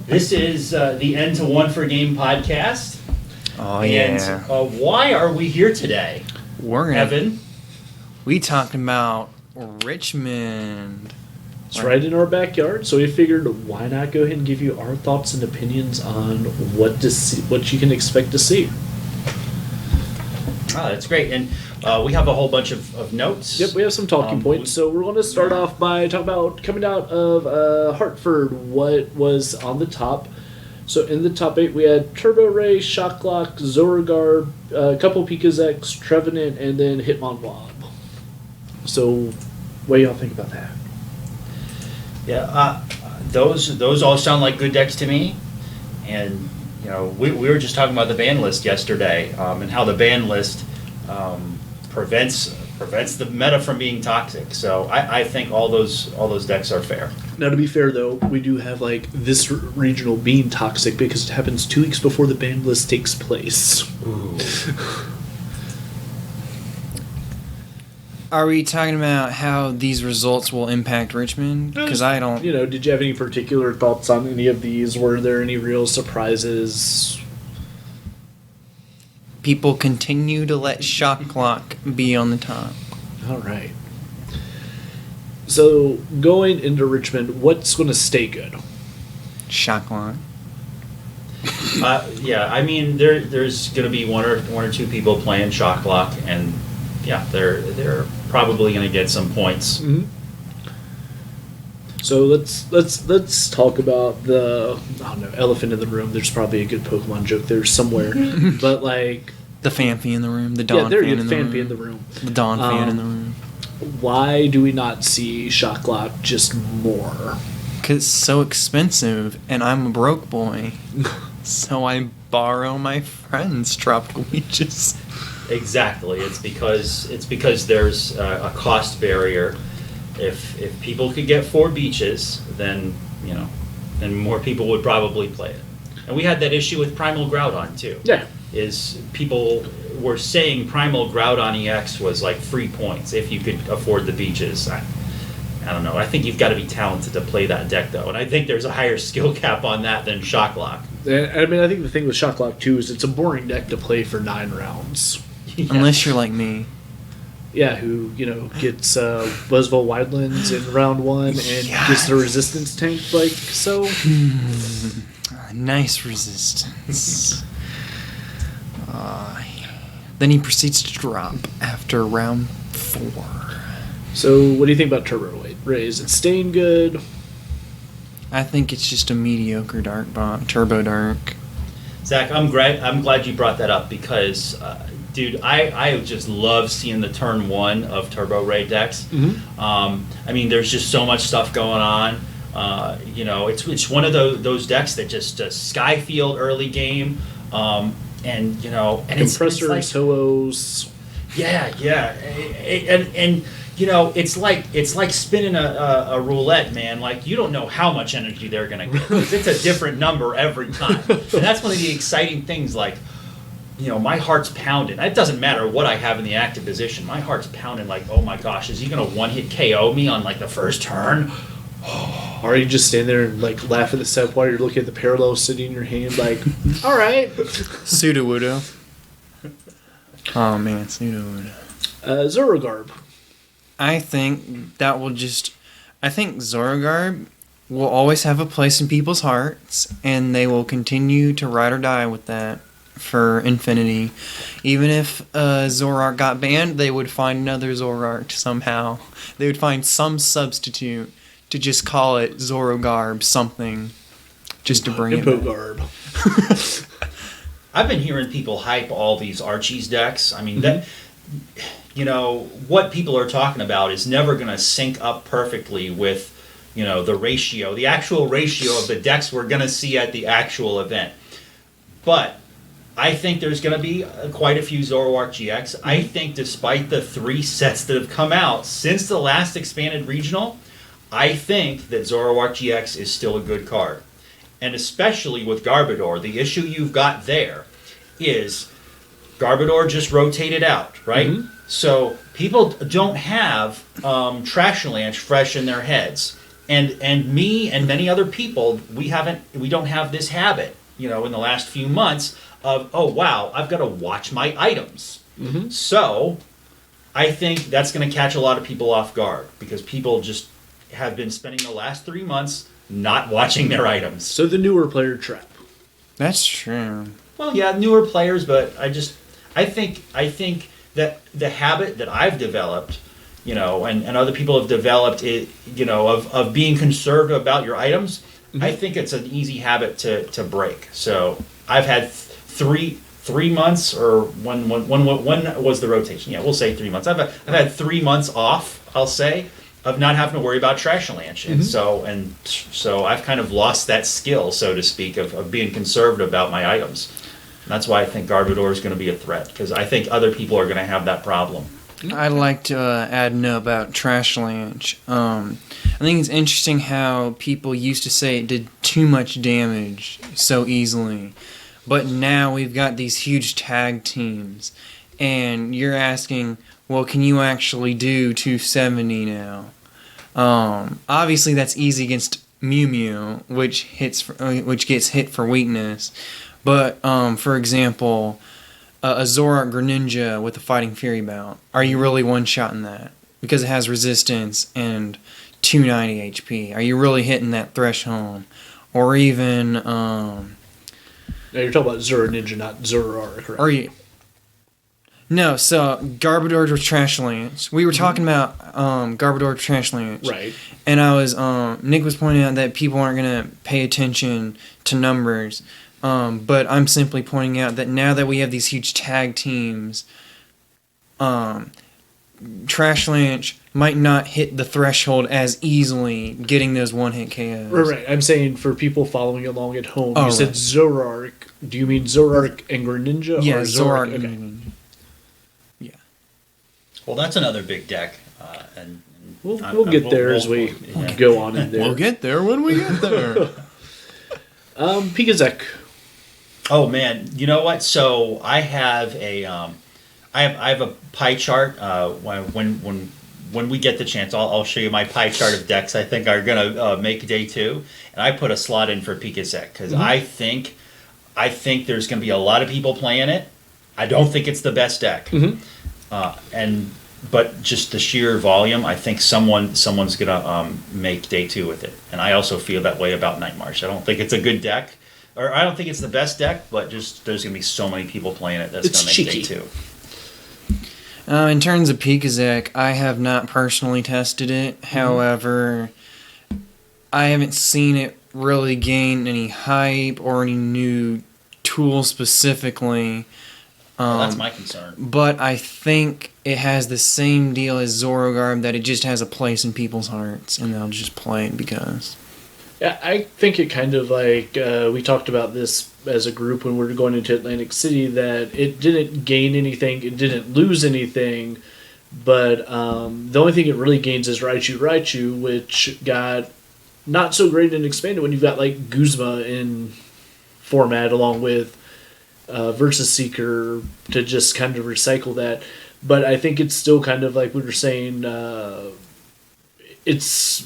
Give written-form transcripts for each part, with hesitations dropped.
This is the End to One for Game podcast. Oh, and, yeah. Why are we here today? Evan? We talking about Richmond. It's right in our backyard, so we figured why not go ahead and give you our thoughts and opinions on what you can expect to see. Oh, that's great. And we have a whole bunch of notes. Yep, we have some talking points. So we're going to start off by talking about coming out of Hartford, what was on the top. So in the top 8, we had Turbo Ray, Shocklock, Zoragarb, a couple Pikazex, Trevenant, and then Hitmonwob. So what do y'all think about that? Yeah, those all sound like good decks to me. And, you know, we were just talking about the ban list yesterday, and how the ban list prevents the meta from being toxic. So I think all those decks are fair. Now, to be fair, though, we do have, like, this regional being toxic because it happens 2 weeks before the ban list takes place. Ooh. Are we talking about how these results will impact Richmond? Because I don't... You know, did you have any particular thoughts on any of these? Were there any real surprises? People continue to let Shocklock be on the top. All right. So, going into Richmond, what's going to stay good? Shocklock. Yeah, I mean, there's going to be one or two people playing Shocklock, and yeah, they're probably going to get some points. Mm-hmm. So let's talk about the elephant in the room. There's probably a good Pokemon joke there somewhere, but like the Fanpy in the room, the Dawn there fan you in go, the Fanpy room, in the room, the Dawn fan in the room. Why do we not see Shocklock just more? Because it's so expensive, and I'm a broke boy, so I borrow my friends' tropical beaches. Exactly. It's because there's a cost barrier. If people could get 4 beaches, then more people would probably play it. And we had that issue with Primal Groudon too. Yeah. Is people were saying Primal Groudon EX was like free points if you could afford the beaches. I don't know. I think you've got to be talented to play that deck though, and I think there's a higher skill cap on that than Shocklock. I mean, I think the thing with Shocklock too is it's a boring deck to play for 9 rounds. Yeah. Unless you're like me. Yeah, who, gets Buzzvole Wildlands in round 1 and gets the resistance tank, like so. Nice resistance. Then he proceeds to drop after round 4. So, what do you think about Turbo Ray? Is it staying good? I think it's just a mediocre Dark Bomb, Turbo Dark. Zach, I'm glad you brought that up because, dude, I just love seeing the turn 1 of Turbo Ray decks. Mm-hmm. I mean, there's just so much stuff going on. It's one of those decks that just Skyfield early game, and compressors, it's like, Ho-Ohs. Yeah, and it's like spinning a roulette, man. Like, you don't know how much energy they're gonna get. It's a different number every time, and that's one of the exciting things. Like, my heart's pounding. It doesn't matter what I have in the active position. My heart's pounding. Like, oh my gosh, is he gonna one-hit KO me on like the first turn? Or you just stand there and like laugh at the set while you're looking at the parallel sitting in your hand, like, all right. Sudowoodo. Oh man, Sudowoodo. Zoragarb. I think Zoragarb will always have a place in people's hearts, and they will continue to ride or die with that for infinity. Even if Zoroark got banned, they would find another Zoroark somehow. They would find some substitute to just call it Zorogarb something, just to bring it back. Impogarb. I've been hearing people hype all these Archie's decks. I mean, that what people are talking about is never going to sync up perfectly with, the ratio, the actual ratio of the decks we're going to see at the actual event. But I think there's going to be quite a few Zoroark GX. I think despite the 3 sets that have come out since the last expanded regional, I think that Zoroark GX is still a good card. And especially with Garbodor, the issue you've got there is Garbodor just rotated out, right? So people don't have Trashalanche fresh in their heads. and me and many other people, we don't have this habit, in the last few months of, oh wow, I've got to watch my items. Mm-hmm. So I think that's going to catch a lot of people off guard because people just have been spending the last 3 months not watching their items. So the newer player trap. That's true. Well, yeah, newer players, but I think that the habit that I've developed, and other people have developed it, of being conservative about your items, mm-hmm. I think it's an easy habit to break. So I've had 3 months, or when was the rotation? Yeah, we'll say 3 months. I've had 3 months off, I'll say, of not having to worry about trash lunch. And Mm-hmm. so I've kind of lost that skill, so to speak, of being conservative about my items. And that's why I think Garbodor is going to be a threat, because I think other people are going to have that problem. I'd like to add a note about Trash Lanch. I think it's interesting how people used to say it did too much damage so easily. But now we've got these huge tag teams. And you're asking, well, can you actually do 270 now? Obviously, that's easy against Mew Mew, which gets hit for weakness. But, for example, a Zoroark Greninja with a Fighting Fury bout, are you really one-shotting that? Because it has resistance and 290 HP. Are you really hitting that threshold? Or even... Now you're talking about Zoro Ninja, not Zoroark, right? Are you... No, so Garbodor or Trash Lance. We were talking about Garbodor or Trash Lance. Right. And I was Nick was pointing out that people aren't going to pay attention to numbers. But I'm simply pointing out that now that we have these huge tag teams, Trash Lance might not hit the threshold as easily, getting those one-hit KOs. Right. I'm saying for people following along at home, you said right. Zoroark. Do you mean Zoroark and Greninja? Yeah, or Zoroark Okay. and yeah. Well, that's another big deck. And We'll get there as we go on in there. We'll get there when we get there. Pikazek. Oh man, you know what? So I have a I have a pie chart. When we get the chance, I'll show you my pie chart of decks I think are gonna make day 2, and I put a slot in for Pikazek because Mm-hmm. I think there's gonna be a lot of people playing it. I don't think it's the best deck, but just the sheer volume, I think someone's gonna make day 2 with it, and I also feel that way about Night March. I don't think it's a good deck. Or I don't think it's the best deck, but just there's going to be so many people playing it that's going to make cheeky. day 2. In terms of Pikazek, I have not personally tested it. However, I haven't seen it really gain any hype or any new tools specifically. Well, that's my concern. But I think it has the same deal as Zorogarb, that it just has a place in people's hearts, and they'll just play it because... Yeah, I think it kind of like, we talked about this as a group when we were going into Atlantic City, that it didn't gain anything, it didn't lose anything, but the only thing it really gains is Raichu, which got not so great and expanded when you've got like Guzma in format along with Versus Seeker to just kind of recycle that. But I think it's still kind of like we were saying, it's...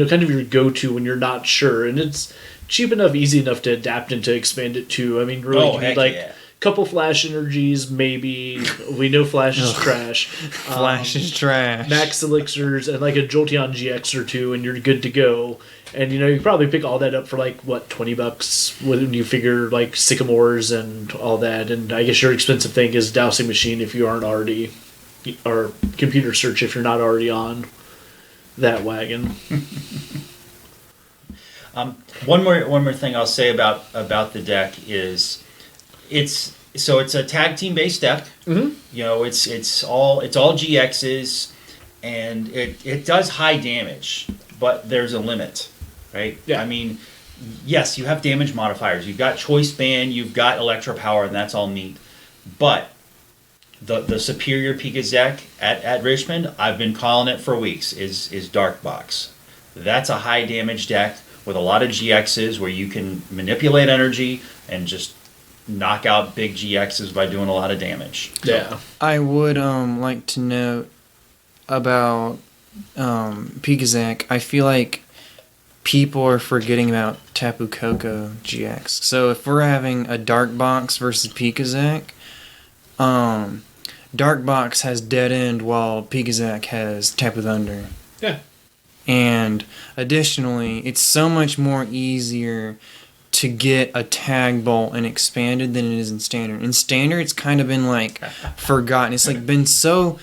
kind of your go-to when you're not sure, and it's cheap enough, easy enough to adapt and to expand it to. I mean, really, you need like a couple Flash energies, maybe. We know Flash is trash. Flash is trash. Max elixirs and like a Jolteon GX or 2, and you're good to go. And you can probably pick all that up for like what, $20 when you figure like Sycamores and all that. And I guess your expensive thing is Dowsing Machine if you aren't already, or Computer Search if you're not already on that wagon. One more thing I'll say about the deck is it's a tag team based deck. Mm-hmm. It's all GXs, and it does high damage, but there's a limit, right? Yeah. I mean, yes, you have damage modifiers. You've got Choice Band, you've got Electro Power, and that's all neat. But the superior Pikazek at Richmond, I've been calling it for weeks, is Dark Box. That's a high damage deck with a lot of GXs where you can manipulate energy and just knock out big GXs by doing a lot of damage. Yeah. I would like to note about Pikazak, I feel like people are forgetting about Tapu Koko GX. So if we're having a Dark Box versus Pikazak, Dark Box has Dead End while Pikazak has Tapu Thunder. Yeah. And additionally, it's so much more easier to get a tag bolt in expanded than it is in standard. In standard, it's kind of been like forgotten. It's like been so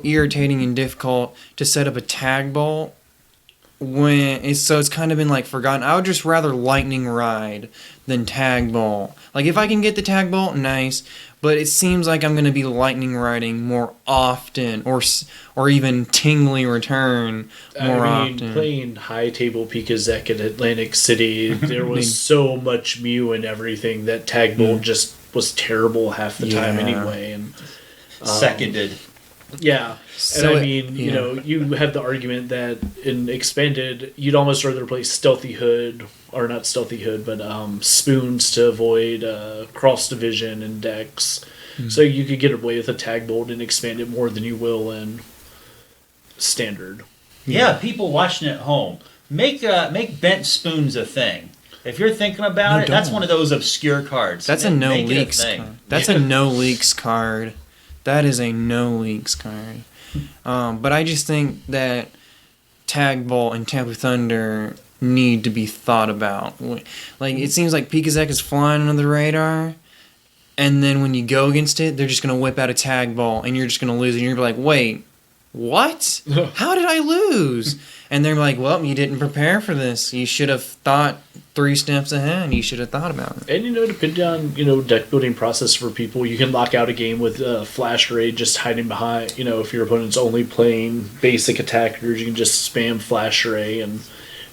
irritating and difficult to set up a tag bolt it's kind of been like forgotten. I would just rather lightning ride than tag bolt. Like if I can get the tag bolt, nice. But it seems like I'm going to be lightning riding more often, or even tingly return more often. Playing high table Pikazak in Atlantic City, there was so much Mew and everything that tag bolt just was terrible half the time anyway. And seconded. Yeah. So and you know, you have the argument that in expanded, you'd almost rather play Stealthy Hood, or not Stealthy Hood, but Spoons to avoid cross division and decks. So you could get away with a tag bolt and expand it more than you will in standard. Yeah, people watching at home, make bent spoons a thing. If you're thinking about it, that's one of those obscure cards. That's a no leaks card. That's a no leaks card. That is a no leaks card. But I just think that Tag Bolt and Tapu Thunder need to be thought about. Like, it seems like Pikazak is flying under the radar, and then when you go against it, they're just going to whip out a Tag Bolt, and you're just going to lose, and you're going to be like, wait, what? How did I lose? And they're like, well, you didn't prepare for this. You should have thought 3 steps ahead. You should have thought about it. And, depending on, deck building process for people, you can lock out a game with Flash Ray just hiding behind, if your opponent's only playing basic attackers, you can just spam Flash Ray, and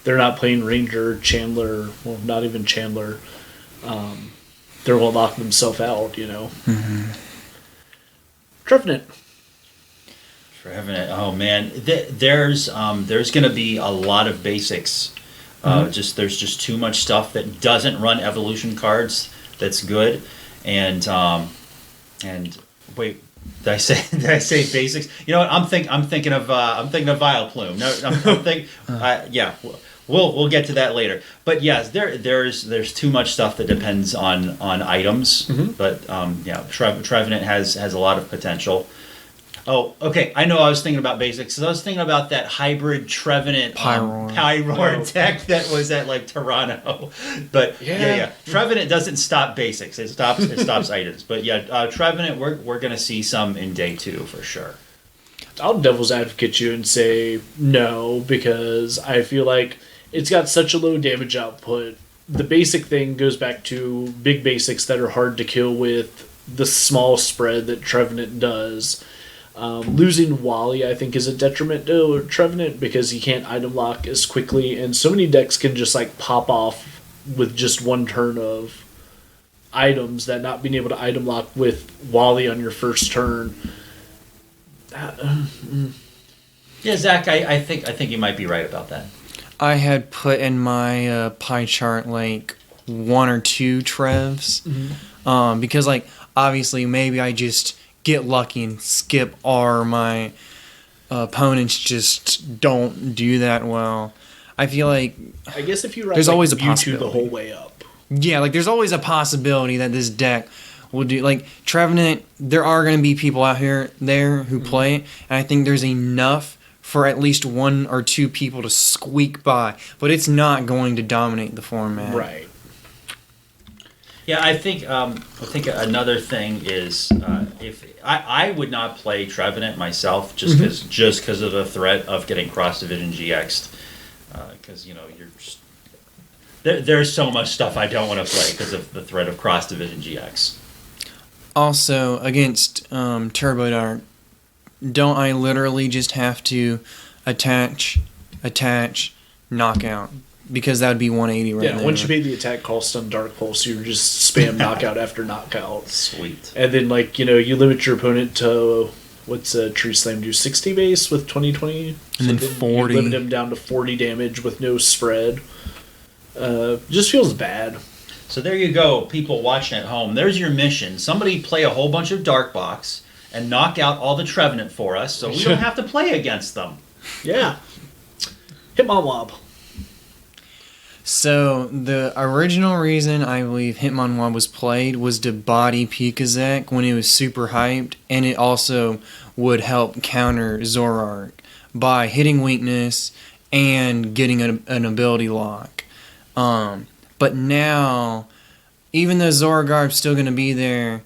they're not playing Ranger, Chandler, well, not even Chandler. They're going to lock themselves out, Mm-hmm. Trevenant. Oh man, there's going to be a lot of basics. There's just too much stuff that doesn't run evolution cards. That's good, and wait, did I say basics? You know what? I'm thinking of Vileplume. No, yeah. We'll get to that later. But yes, there's too much stuff that depends on items. But Trevenant has a lot of potential. Oh, okay. I know I was thinking about basics. I was thinking about that hybrid Trevenant Pyroar deck that was at Toronto. But yeah. Trevenant doesn't stop basics. It stops items. But yeah, Trevenant we're gonna see some in day 2 for sure. I'll devil's advocate you and say no, because I feel like it's got such a low damage output. The basic thing goes back to big basics that are hard to kill with the small spread that Trevenant does. Losing Wally, I think, is a detriment to Trevenant because he can't item lock as quickly, and so many decks can just pop off with just one turn of items that not being able to item lock with Wally on your first turn. Yeah, Zach, I think you might be right about that. I had put in my pie chart 1 or 2 Trevs, because obviously maybe I just get lucky and skip R. My opponents just don't do that well. I feel like I guess if you ride there's always a Mewtwo possibility the whole way up. Yeah, there's always a possibility that this deck will do Trevenant. There are going to be people out there who play it, and I think there's enough for at least 1 or 2 people to squeak by, but it's not going to dominate the format. Right. Yeah, I think another thing is if I would not play Trevenant myself just because of the threat of getting cross division GX'd, because there's so much stuff I don't want to play because of the threat of cross division GX. Also, against Turbo Dark, don't I literally just have to attach, knockout? Because that would be 180 right there. Yeah, once you pay the attack cost on Dark Pulse, you just spam knockout after knockout. Sweet. And then, you limit your opponent to, what's a Tree Slam do? 60 base with 2020? And then 40. You limit him down to 40 damage with no spread. Just feels bad. So there you go, people watching at home. There's your mission. Somebody play a whole bunch of Dark Box and knock out all the Trevenant for us, so we don't have to play against them. Yeah. Hitmonwob. So the original reason I believe Hitmonwob was played was to body Pikazek when it was super hyped, and it also would help counter Zoroark by hitting weakness and getting an ability lock. But now, even though Zoragarb's still going to be there,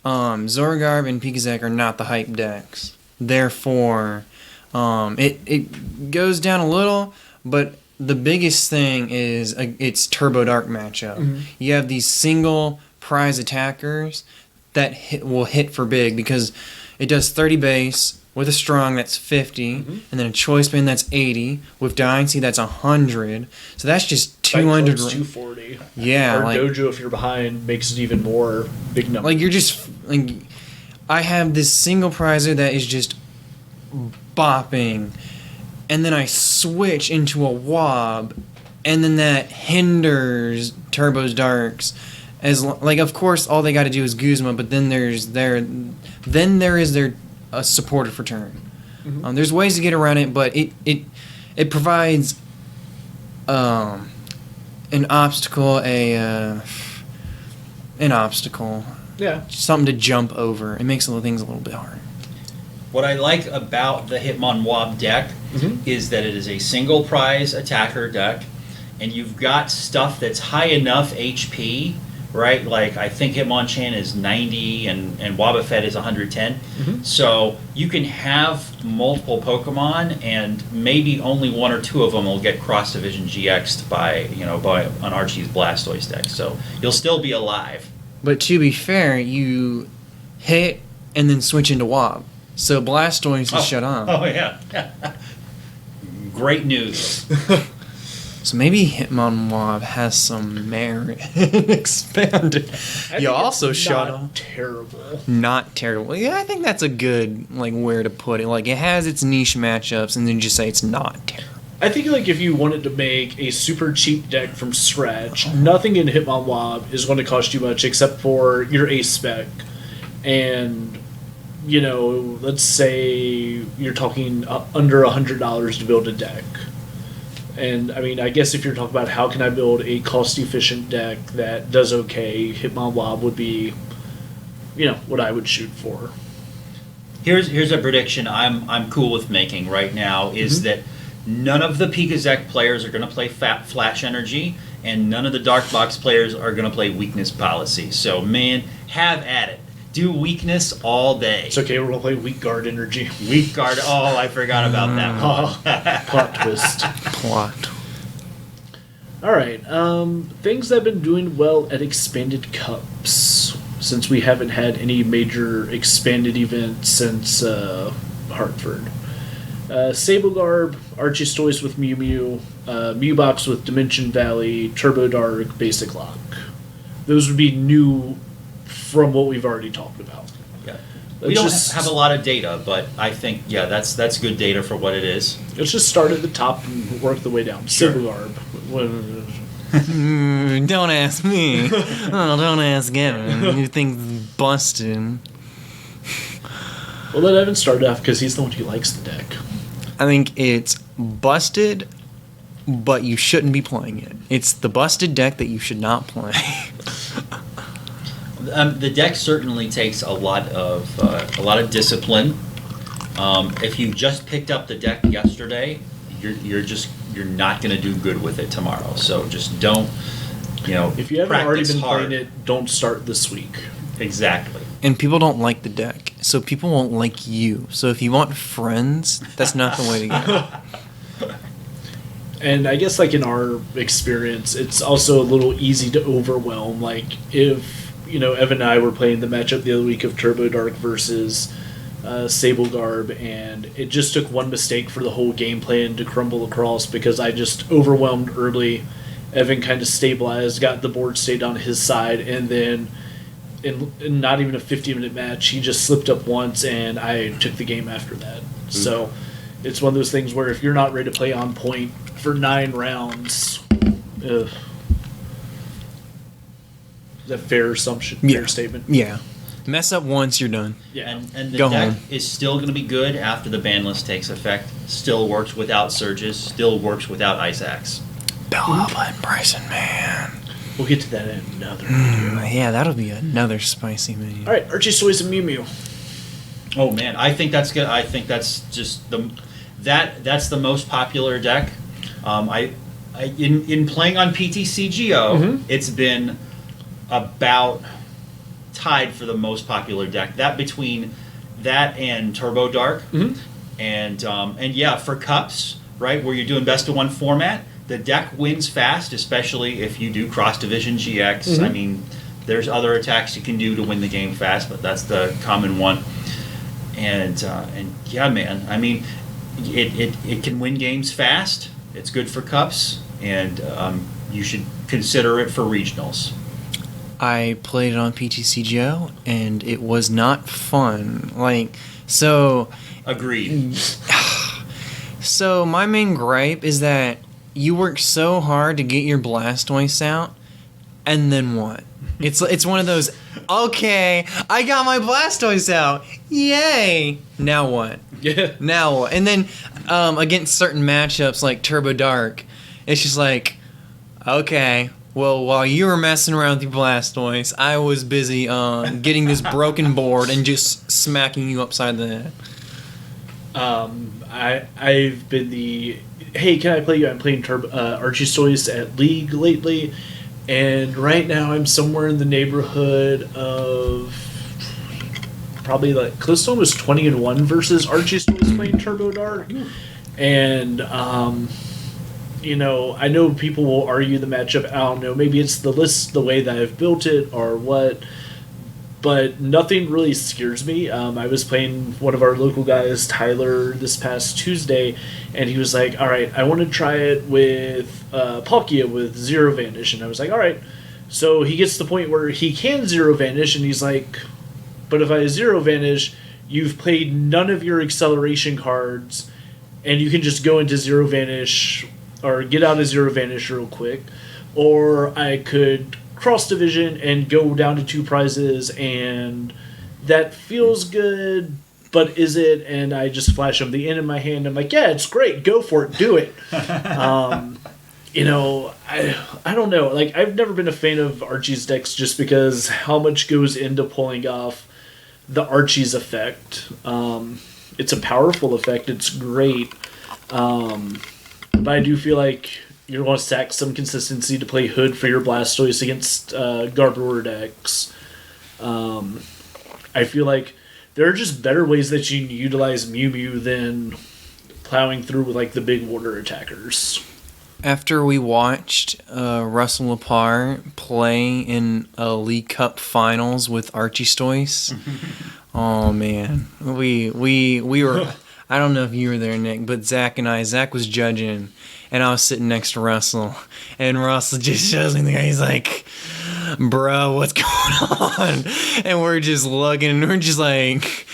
Zoragarb and Pikazek are not the hype decks. Therefore, it goes down a little, but the biggest thing is its Turbo Dark matchup. Mm-hmm. You have these single prize attackers that will hit for big because it does 30 base with a strong that's 50, and then a choice band that's 80, with Dying Seed that's 100. So that's just 200. 240. Yeah, or Dojo if you're behind makes it even more big number. Like you're just like, I have this single prizer that is just bopping, and then I switch into a Wob, and then that hinders Turbo's Darks. As like, of course, all they got to do is Guzma, but then there is their supporter for turn. Mm-hmm. There's ways to get around it, but it provides an obstacle, an obstacle. Yeah, something to jump over. It makes things a little bit harder. What I like about the Hitmonwob deck is that it is a single prize attacker deck, and you've got stuff that's high enough HP, right? Like I think Hitmonchan is 90 and Wobbuffet is 110. So you can have multiple Pokemon, and maybe only one or two of them will get Cross Division GX'd by an Archie's Blastoise deck. So you'll still be alive. But to be fair, you hit and then switch into Wob. So Blastoise is shut on. Oh, yeah. Great news. So maybe Hitmonwob has some merit expanded. You also shut on. Terrible. Not terrible. Yeah, I think that's a good where to put it. Like, it has its niche matchups, and then just say it's not terrible. I think if you wanted to make a super cheap deck from scratch, nothing in Hitmonwob is going to cost you much except for your ace spec. And, let's say you're talking under $100 to build a deck. And, I guess if you're talking about how can I build a cost-efficient deck that does okay, Hitmonwob would be, what I would shoot for. Here's a prediction I'm cool with making right now is that none of the Pikazek players are going to play Flash Energy, and none of the Dark Box players are going to play Weakness Policy. So, man, have at it. Do Weakness all day. It's okay, we're going to play Weak Guard Energy. Weak Guard. Oh, I forgot about that. Plot twist. Plot. Alright, things that have been doing well at Expanded Cups, since we haven't had any major expanded events since Hartford. Sablegarb, Archie's Toys with Mew Mew, Mewbox with Dimension Valley, Turbo Dark, Basic Lock. Those would be new from what we've already talked about. Yeah. We don't have a lot of data, but I think, that's good data for what it is. Let's just start at the top and work the way down. Sure. Sablegarb. Don't ask me. Don't ask Evan. You think busted. Well, let Evan start off because he's the one who likes the deck. I think it's busted, but you shouldn't be playing it. It's the busted deck that you should not play. The deck certainly takes a lot of discipline. If you just picked up the deck yesterday, you're not going to do good with it tomorrow. So just don't, if you haven't already been hard. playing it, don't start this week. Exactly. And people don't like the deck, so people won't like you. So if you want friends, that's not the way to go. And I guess in our experience, it's also a little easy to overwhelm. If Evan and I were playing the matchup the other week of Turbo Dark versus Sablegarb, and it just took one mistake for the whole game plan to crumble across because I just overwhelmed early. Evan kind of stabilized, got the board state on his side, and then in not even a 50-minute match, he just slipped up once, and I took the game after that. Mm-hmm. So it's one of those things where if you're not ready to play on point for 9 rounds, is that fair assumption? Yeah. Fair statement? Yeah. Mess up once, you're done. Yeah. And the Go deck home. is still going to be good after the ban list takes effect. Still works without surges. Still works without Ice Axe. Bellhopper and Bryson, man. We'll get to that in another video. Yeah, that'll be another spicy menu. All right, Archie, Soys, and Mew Mew. Oh man, I think that's good. I think that's just that's the most popular deck. In playing on PTCGO, it's been about tied for the most popular deck. That between that and Turbo Dark, and yeah, for cups, right, where you're doing best of one format, the deck wins fast, especially if you do cross division GX. I mean, there's other attacks you can do to win the game fast, but that's the common one. And yeah, man, I mean, it can win games fast. It's good for cups, and you should consider it for regionals. I played it on PTCGO, and it was not fun. So Agreed. So my main gripe is that you work so hard to get your Blastoise out, and then what? It's one of those, okay, I got my Blastoise out, yay! Now what? Yeah. Now what? And then against certain matchups like Turbo Dark, it's just like, okay, well, while you were messing around with your Blastoise, I was busy getting this broken board and just smacking you upside the head. I've been the, hey, can I play you? I'm playing Archeostoys at League lately, and right now I'm somewhere in the neighborhood of probably like close to almost 20-1 versus Archeostoys playing Turbo Dark, and you know, I know people will argue the matchup. I don't know, maybe it's the list, the way that I've built it, or what. But nothing really scares me. I was playing one of our local guys, Tyler, this past Tuesday, and he was like, all right, I want to try it with Palkia with Zero Vanish. And I was like, all right. So he gets to the point where he can Zero Vanish, and he's like, but if I Zero Vanish, you've played none of your acceleration cards, and you can just go into Zero Vanish, or get out of Zero Vanish real quick. Or I could cross division and go down to 2 prizes, and that feels good, but is it? And I just flash them the end in my hand. I'm like, yeah, it's great, go for it, do it. You know, I don't know, like, I've never been a fan of Archie's decks just because how much goes into pulling off the Archie's effect. It's a powerful effect, it's great, but I do feel like you're going to stack some consistency to play Hood for your Blastoise against Garbodor decks. I feel like there are just better ways that you can utilize Mew Mew than plowing through with like the big water attackers. After we watched Russell Lepar play in a League Cup finals with Archeostoys, oh man, we were. I don't know if you were there, Nick, but Zach was judging, and I was sitting next to Russell, and Russell just shows me the guy. He's like, bro, what's going on? And we're just looking, and we're just like,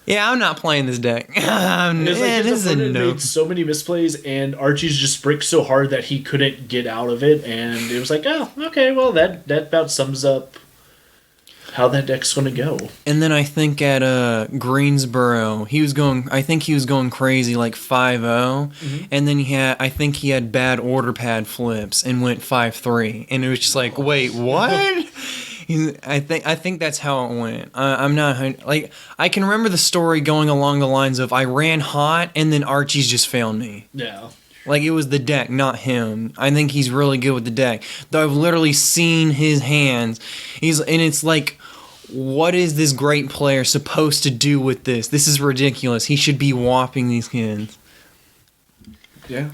yeah, I'm not playing this deck. This is a no. Made so many misplays, and Archie's just bricked so hard that he couldn't get out of it, and it was like, oh, okay, well, that about sums up how that deck's going to go. And then I think at Greensboro, I think he was going crazy like 5-0, and then I think he had bad order pad flips and went 5-3, and it was just like, wait, what? I think that's how it went. I'm not like, I can remember the story going along the lines of I ran hot and then Archie's just failed me. Yeah. Like, it was the deck, not him. I think he's really good with the deck. Though I've literally seen his hands. And it's like, what is this great player supposed to do with this? This is ridiculous. He should be whopping these kids. Yeah.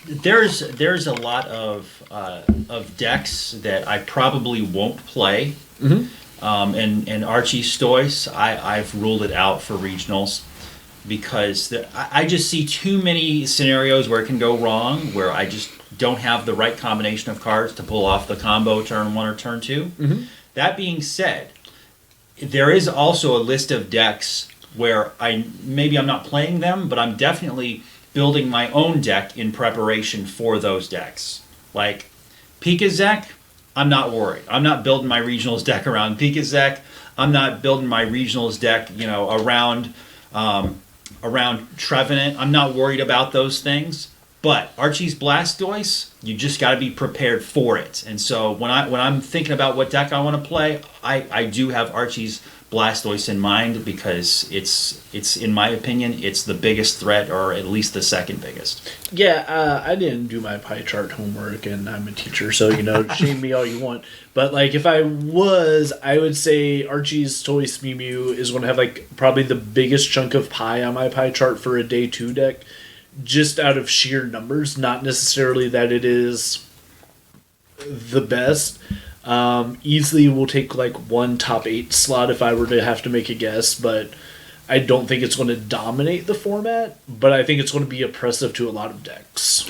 There's a lot of decks that I probably won't play. And Archeostoys, I've ruled it out for regionals. Because I just see too many scenarios where it can go wrong, where I just don't have the right combination of cards to pull off the combo turn 1 or turn 2. That being said, there is also a list of decks where maybe I'm not playing them, but I'm definitely building my own deck in preparation for those decks. Like Pikazek, I'm not worried. I'm not building my regionals deck around Pikazek. I'm not building my regionals deck, around Trevenant. I'm not worried about those things. But Archie's Blastoise, you just got to be prepared for it. And so when I'm thinking about what deck I want to play, I do have Archie's Blastoise in mind because it's in my opinion it's the biggest threat, or at least the second biggest. Yeah, I didn't do my pie chart homework, and I'm a teacher, so shame me all you want. But like, if I was, I would say Archie's Toys Mew Mew is going to have like probably the biggest chunk of pie on my pie chart for a day 2 deck, just out of sheer numbers, not necessarily that it is the best. Easily will take like one top 8 slot if I were to have to make a guess, but I don't think it's going to dominate the format, but I think it's going to be oppressive to a lot of decks.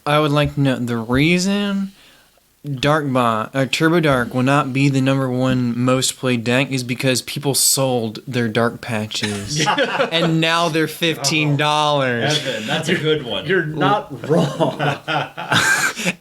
I would like to know the reason Turbo Dark will not be the number 1 most played deck is because people sold their dark patches and now they're $15. Evan, that's a good one. You're not wrong.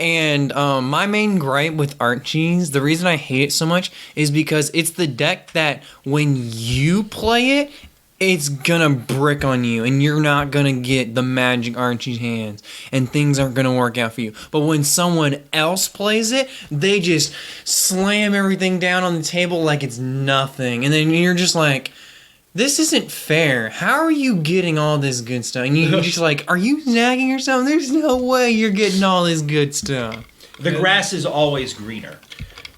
And my main gripe with Archie's, the reason I hate it so much is because it's the deck that when you play it, it's gonna brick on you and you're not gonna get the magic Archie's hands and things aren't gonna work out for you. But when someone else plays it, they just slam everything down on the table like it's nothing. And then you're just like, this isn't fair. How are you getting all this good stuff? And you're just like, are you nagging or something? There's no way you're getting all this good stuff. The grass is always greener.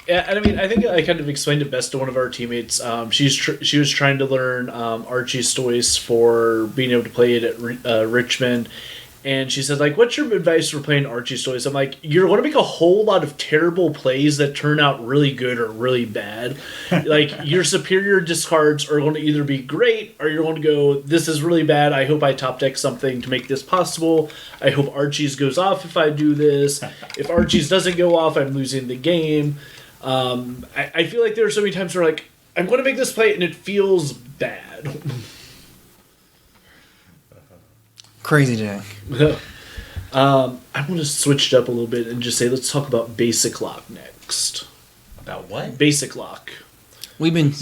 Yeah, and I mean, I think I kind of explained it best to one of our teammates. She was trying to learn Archie's Toys for being able to play it at Richmond, and she said, like, what's your advice for playing Archie's Toys? I'm like, you're going to make a whole lot of terrible plays that turn out really good or really bad. Like, your superior discards are going to either be great, or you're going to go, this is really bad, I hope I top deck something to make this possible. I hope Archie's goes off if I do this. If Archie's doesn't go off, I'm losing the game. I feel like there are so many times where, like, I'm going to make this play and it feels bad. Crazy deck. I want to switch it up a little bit and just say, let's talk about Basic Lock next. About what? Basic Lock. We've been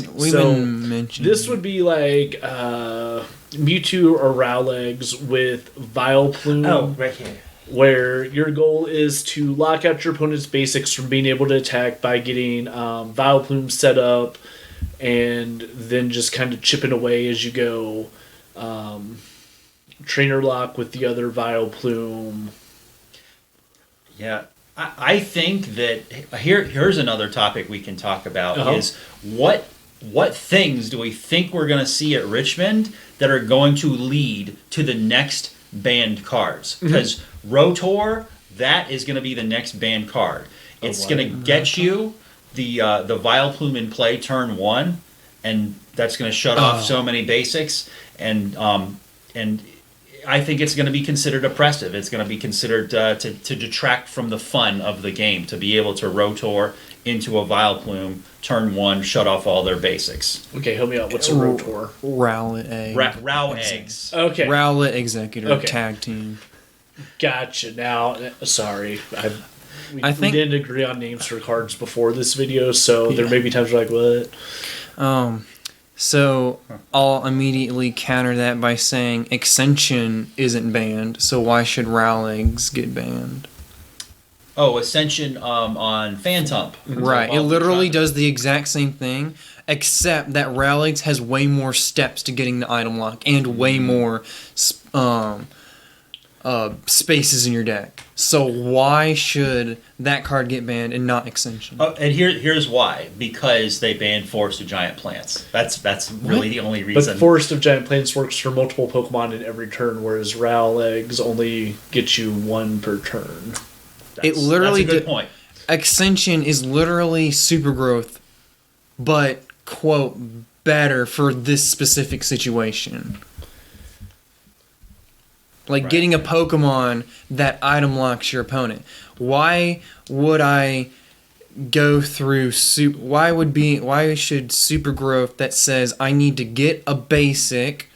mentioning this would be like Mewtwo or Rowlegs with Vileplume. Oh, right here. Where your goal is to lock out your opponent's basics from being able to attack by getting Vileplume set up and then just kind of chipping away as you go. Trainer lock with the other Vileplume. Yeah. I think that here's another topic we can talk about is what things do we think we're going to see at Richmond that are going to lead to the next banned cards? Because Rotor, that is going to be the next banned card. It's going to get you the Vileplume in play turn 1, and that's going to shut off so many basics, and I think it's going to be considered oppressive. It's going to be considered to detract from the fun of the game, to be able to Rotor into a Vileplume, turn 1, shut off all their basics. Okay, help me out. What's a Rotor? Rowlet Egg. Row eggs. Okay. Rowlet Executor Tag Team. Gotcha. Now, sorry. We think didn't agree on names for cards before this video, so there may be times we're like, what? So I'll immediately counter that by saying Ascension isn't banned, so why should Rowlegs get banned? Oh, Ascension on Phantump. Right, it literally does the exact same thing, except that Rowlegs has way more steps to getting the item lock and way more spaces in your deck. So why should that card get banned and not Ascension? And here's why. Because they banned Forest of Giant Plants. That's really the only reason. But Forest of Giant Plants works for multiple Pokemon in every turn, whereas Rowlegs only gets you 1 per turn. It literally that's a good point. Ascension is literally super growth, but quote better for this specific situation. Like getting a Pokemon that item locks your opponent. Why would I go through why should super growth that says I need to get a basic,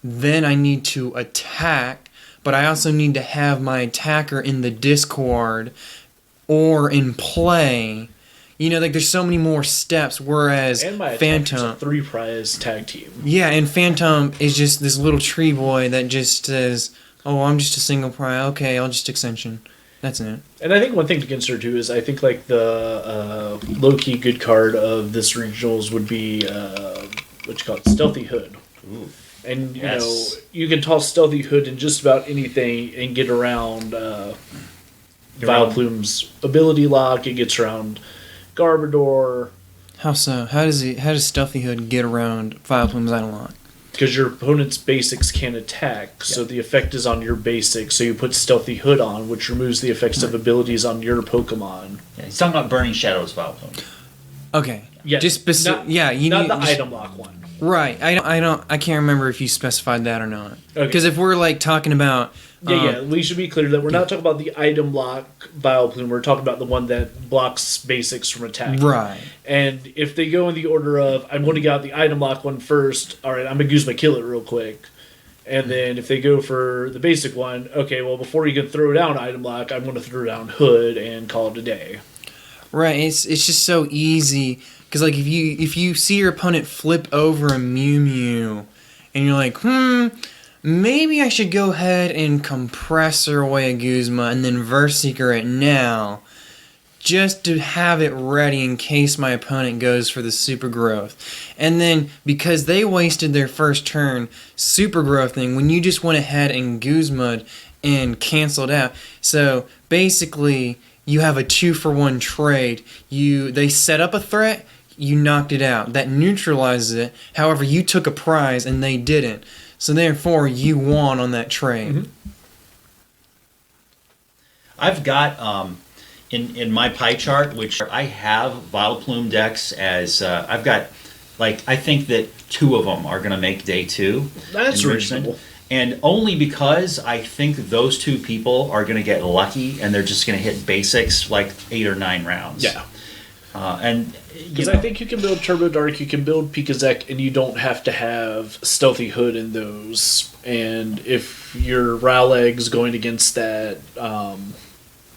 then I need to attack, but I also need to have my attacker in the discard or in play. You know, like there's so many more steps, whereas And my Phantom... attack is a 3-prize tag team. Yeah, and Phantom is just this little tree boy that just says, oh, I'm just a single prize. Okay, I'll just extension. That's it. And I think one thing to consider too is I think like the low-key good card of this regionals would be what you call it, Stealthy Hood. Ooh. And you Yes. know you can toss Stealthy Hood in just about anything and get around Vileplume's ability lock. It gets around Garbodor. How so? How does Stealthy Hood get around Vileplume's Idle Lock? Because your opponent's basics can attack, so the effect is on your basics. So you put Stealthy Hood on, which removes the effects of abilities on your Pokemon. Yeah, he's talking about Burning Shadows Vileplume. Okay. Yeah, Just not you the need just, item lock one. Right. I can't remember if you specified that or not. Okay. Because if we're like talking about Yeah, we should be clear that we're not talking about the item lock Vileplume. We're talking about the one that blocks basics from attacking. right. And if they go in the order of, I'm going to get out the item lock one first, all right, I'm going to Guzma kill it real quick. And then if they go for the basic one, okay, well, before you can throw down item lock, I'm going to throw down Hood and call it a day. Right. It's just so easy because like if you see your opponent flip over a Mew Mew, and you're like, maybe I should go ahead and compressor away a Guzma and then Verseeker it now, just to have it ready in case my opponent goes for the Super Growth. And then because they wasted their first turn Super Growth thing, when you just went ahead and Guzma'd and canceled out. So basically, you have a 2-for-1 trade. They set up a threat, you knocked it out. That neutralizes it. However, you took a prize and they didn't. So therefore, you won on that trade. Mm-hmm. I've got in my pie chart, which I have Vileplume decks as I've got, like, I think that 2 of them are going to make day 2. That's in reasonable. Richmond. And only because I think those 2 people are going to get lucky and they're just going to hit basics like 8 or 9 rounds. Yeah. And Because I think you can build Turbo Dark, you can build Pikazek, and you don't have to have Stealthy Hood in those. And if your Rowleg's going against that,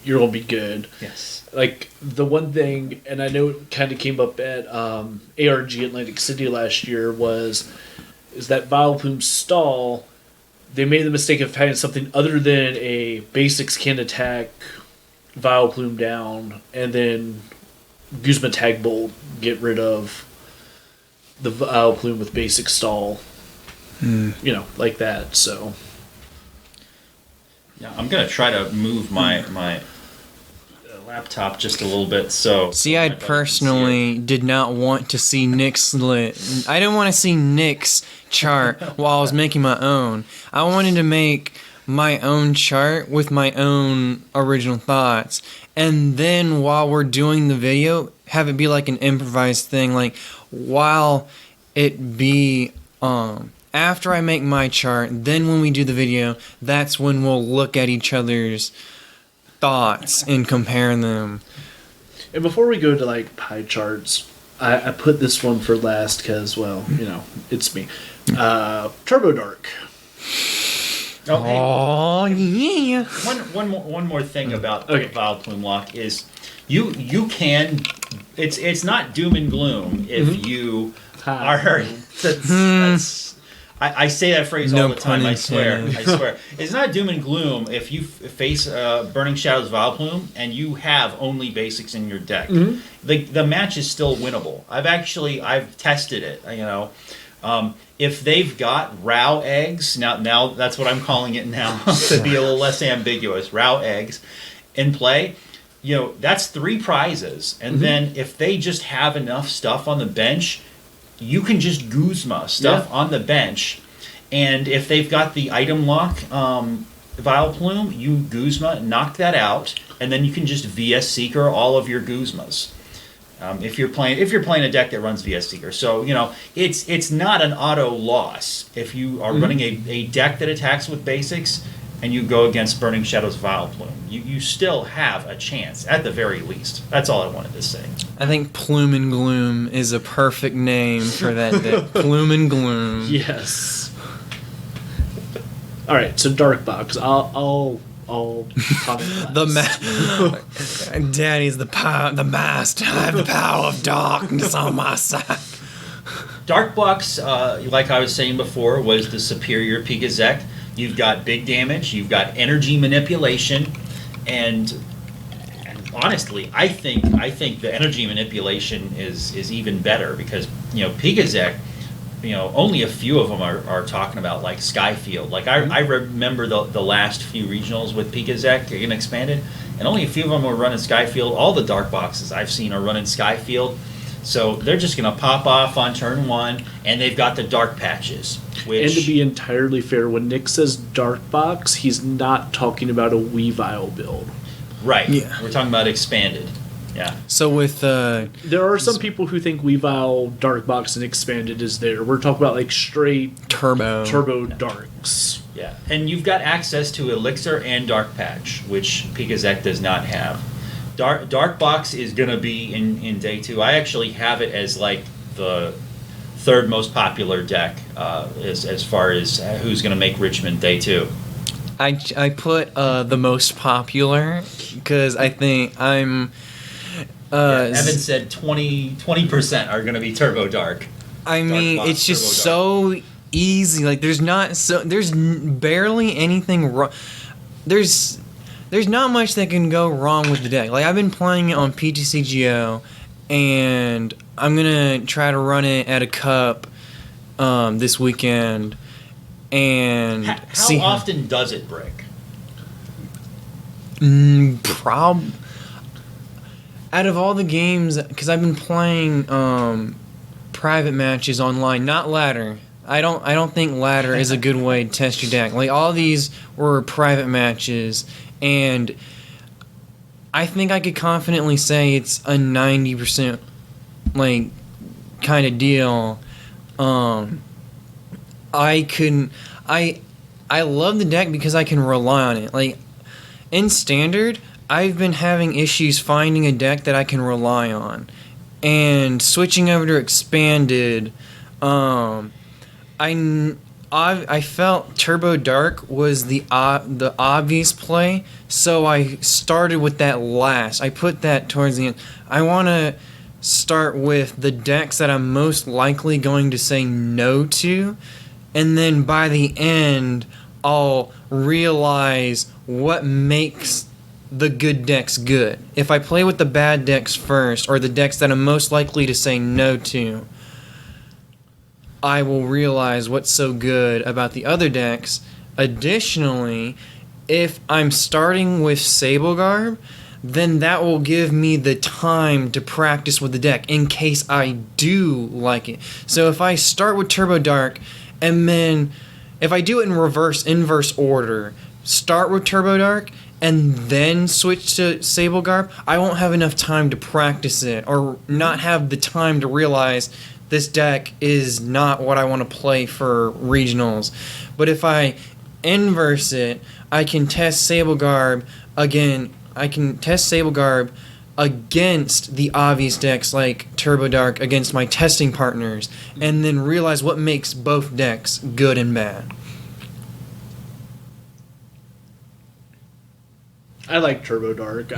you're going to be good. yes. Like, the one thing, and I know it kind of came up at ARG Atlantic City last year, is that Vileplume stall, they made the mistake of having something other than a basics can attack Vileplume down, and then Guzma Tag Bolt get rid of the Vileplume with basic stall. You know, like that, so. Yeah, I'm going to try to move my laptop just a little bit so. See, I everybody can see personally did not want to see Nick's I didn't want to see Nick's chart while I was making my own. I wanted to make my own chart with my own original thoughts. And then while we're doing the video, have it be like an improvised thing. Like, while it be after I make my chart, then when we do the video, that's when we'll look at each other's thoughts and compare them. And before we go to, like, pie charts, I put this one for last because, well, you know, it's me. Turbo Dark. Oh, hey, Oh yeah. one more thing about Okay. Vileplume Lock is you can it's not doom and gloom if you are that's I say that phrase No all the time. pun I swear. intended. I swear. It's not doom and gloom if you face Burning Shadows Vileplume and you have only basics in your deck. The match is still winnable. I've tested it. You know, if they've got Row eggs, now that's what I'm calling it now to be a little less ambiguous. Row eggs in play. You know, that's 3 prizes, and then if they just have enough stuff on the bench, you can just Guzma stuff on the bench, and if they've got the item lock Vileplume, you Guzma, knock that out, and then you can just VS Seeker all of your Guzmas. If you're playing a deck that runs VS Seeker, so you know it's not an auto loss if you are running a deck that attacks with basics, and you go against Burning Shadows Vileplume. You still have a chance, at the very least. That's all I wanted to say. I think Plume and Gloom is a perfect name for that deck. Plume and Gloom. Yes. All right, so Dark Box. I'll all common class. Daddy's the master. I have the power of darkness on my side. Dark Box, like I was saying before, was the superior Pikazek. You've got big damage, you've got energy manipulation, and honestly, I think the energy manipulation is even better because Pikazek, only a few of them are talking about like Skyfield. Like I remember the last few regionals with Pikazek getting expanded, and only a few of them were running Skyfield. All the Dark Boxes I've seen are running Skyfield. So they're just going to pop off on turn 1, and they've got the dark patches. Which, and to be entirely fair, when Nick says Dark Box, he's not talking about a Weavile build. Right. Yeah. We're talking about expanded. Yeah. So with there are some people who think Weavile, Dark Box, and expanded is there. We're talking about like straight turbo darks. Yeah. And you've got access to Elixir and Dark Patch, which Pikazek does not have. Dark Box is going to be in day 2. I actually have it as like the third most popular deck as far as who's going to make Richmond day 2. I put the most popular because I think I'm. Evan said 20% are going to be Turbo Dark. I mean, Box, it's just Turbo so easy. Like there's barely anything wrong. There's not much that can go wrong with the deck. Like I've been playing it on PTCGO, and I'm gonna try to run it at a cup this weekend. And How often does it break? Out of all the games, because I've been playing private matches online, not ladder. I don't think ladder is a good way to test your deck. Like all these were private matches. And I think I could confidently say it's a 90% like kind of deal. I love the deck because I can rely on it. Like in standard, I've been having issues finding a deck that I can rely on. And switching over to expanded, I felt Turbo Dark was the obvious play, so I started with that last. I put that towards the end. I want to start with the decks that I'm most likely going to say no to, and then by the end, I'll realize what makes the good decks good. If I play with the bad decks first, or the decks that I'm most likely to say no to, I will realize what's so good about the other decks. Additionally, if I'm starting with Sable Garb, then that will give me the time to practice with the deck in case I do like it. So if I start with Turbo Dark, and then if I do it in inverse order, start with Turbo Dark, and then switch to Sable Garb, I won't have enough time to practice it, or not have the time to realize this deck is not what I want to play for regionals. But if I inverse it, I can test Sable Garb again. I can test Sable Garb against the obvious decks like Turbo Dark against my testing partners, and then realize what makes both decks good and bad. I like Turbo Dark.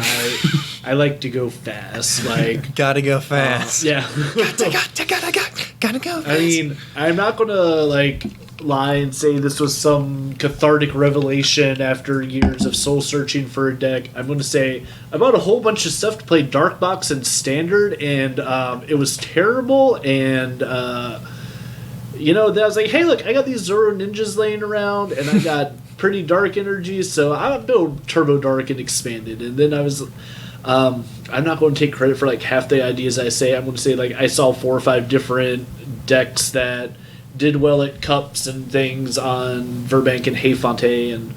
I like to go fast. Like Gotta go fast. Yeah. Gotta go fast. I mean, I'm not gonna like lie and say this was some cathartic revelation after years of soul searching for a deck. I'm gonna say I bought a whole bunch of stuff to play Dark Box and Standard, and it was terrible. And I was like, hey, look, I got these Zoro Ninjas laying around, and I got pretty dark energy, so I'll build Turbo Dark and Expanded. And then I was, I'm not going to take credit for like half the ideas I say. I'm going to say like I saw 4 or 5 different decks that did well at cups and things on Verbank and Hayfonte, and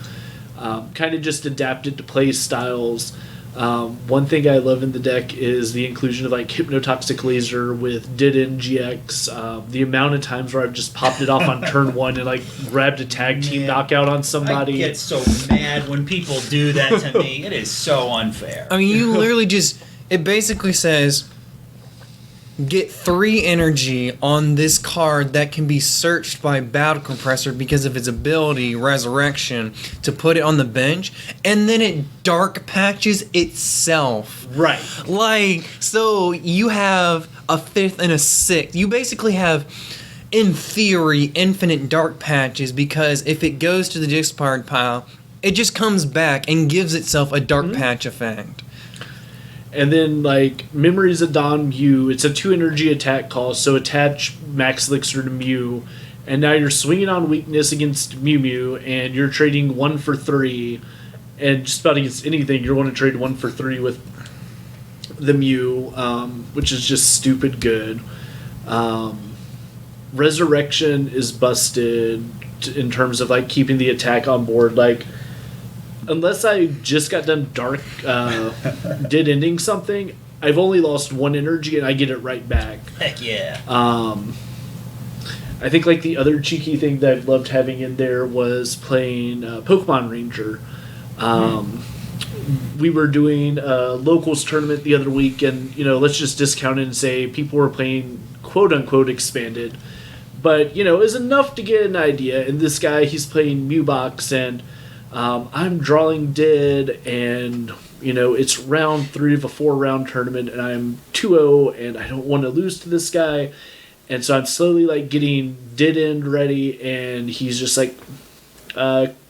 kind of just adapted to play styles. One thing I love in the deck is the inclusion of like Hypnotoxic Laser with Didin GX. The amount of times where I've just popped it off on turn 1 and like grabbed a tag team knockout on somebody. I get so mad when people do that to me. It is so unfair. I mean, you literally just, it basically says, get 3 energy on this card that can be searched by Battle Compressor because of its ability, Resurrection, to put it on the bench, and then it dark patches itself. Right. Like, so you have a 5th and a 6th. You basically have, in theory, infinite dark patches because if it goes to the discard pile, it just comes back and gives itself a dark patch effect. And then, like, Memories of Dawn Mew, it's a 2 energy attack cost, so attach Max Elixir to Mew, and now you're swinging on weakness against Mew Mew, and you're trading 1 for 3, and just about against anything, you're going to trade 1 for 3 with the Mew, which is just stupid good. Resurrection is busted in terms of, like, keeping the attack on board, like... Unless I just got done did ending something, I've only lost 1 energy and I get it right back. Heck yeah. I think like the other cheeky thing that I loved having in there was playing Pokemon Ranger. We were doing a locals tournament the other week, and let's just discount it and say people were playing quote unquote expanded, but it was enough to get an idea. And this guy, he's playing Mewbox, and I'm drawing dead, and it's round 3 of a 4-round tournament, and I'm 2-0, and I don't want to lose to this guy, and so I'm slowly like getting dead end ready, and he's just like,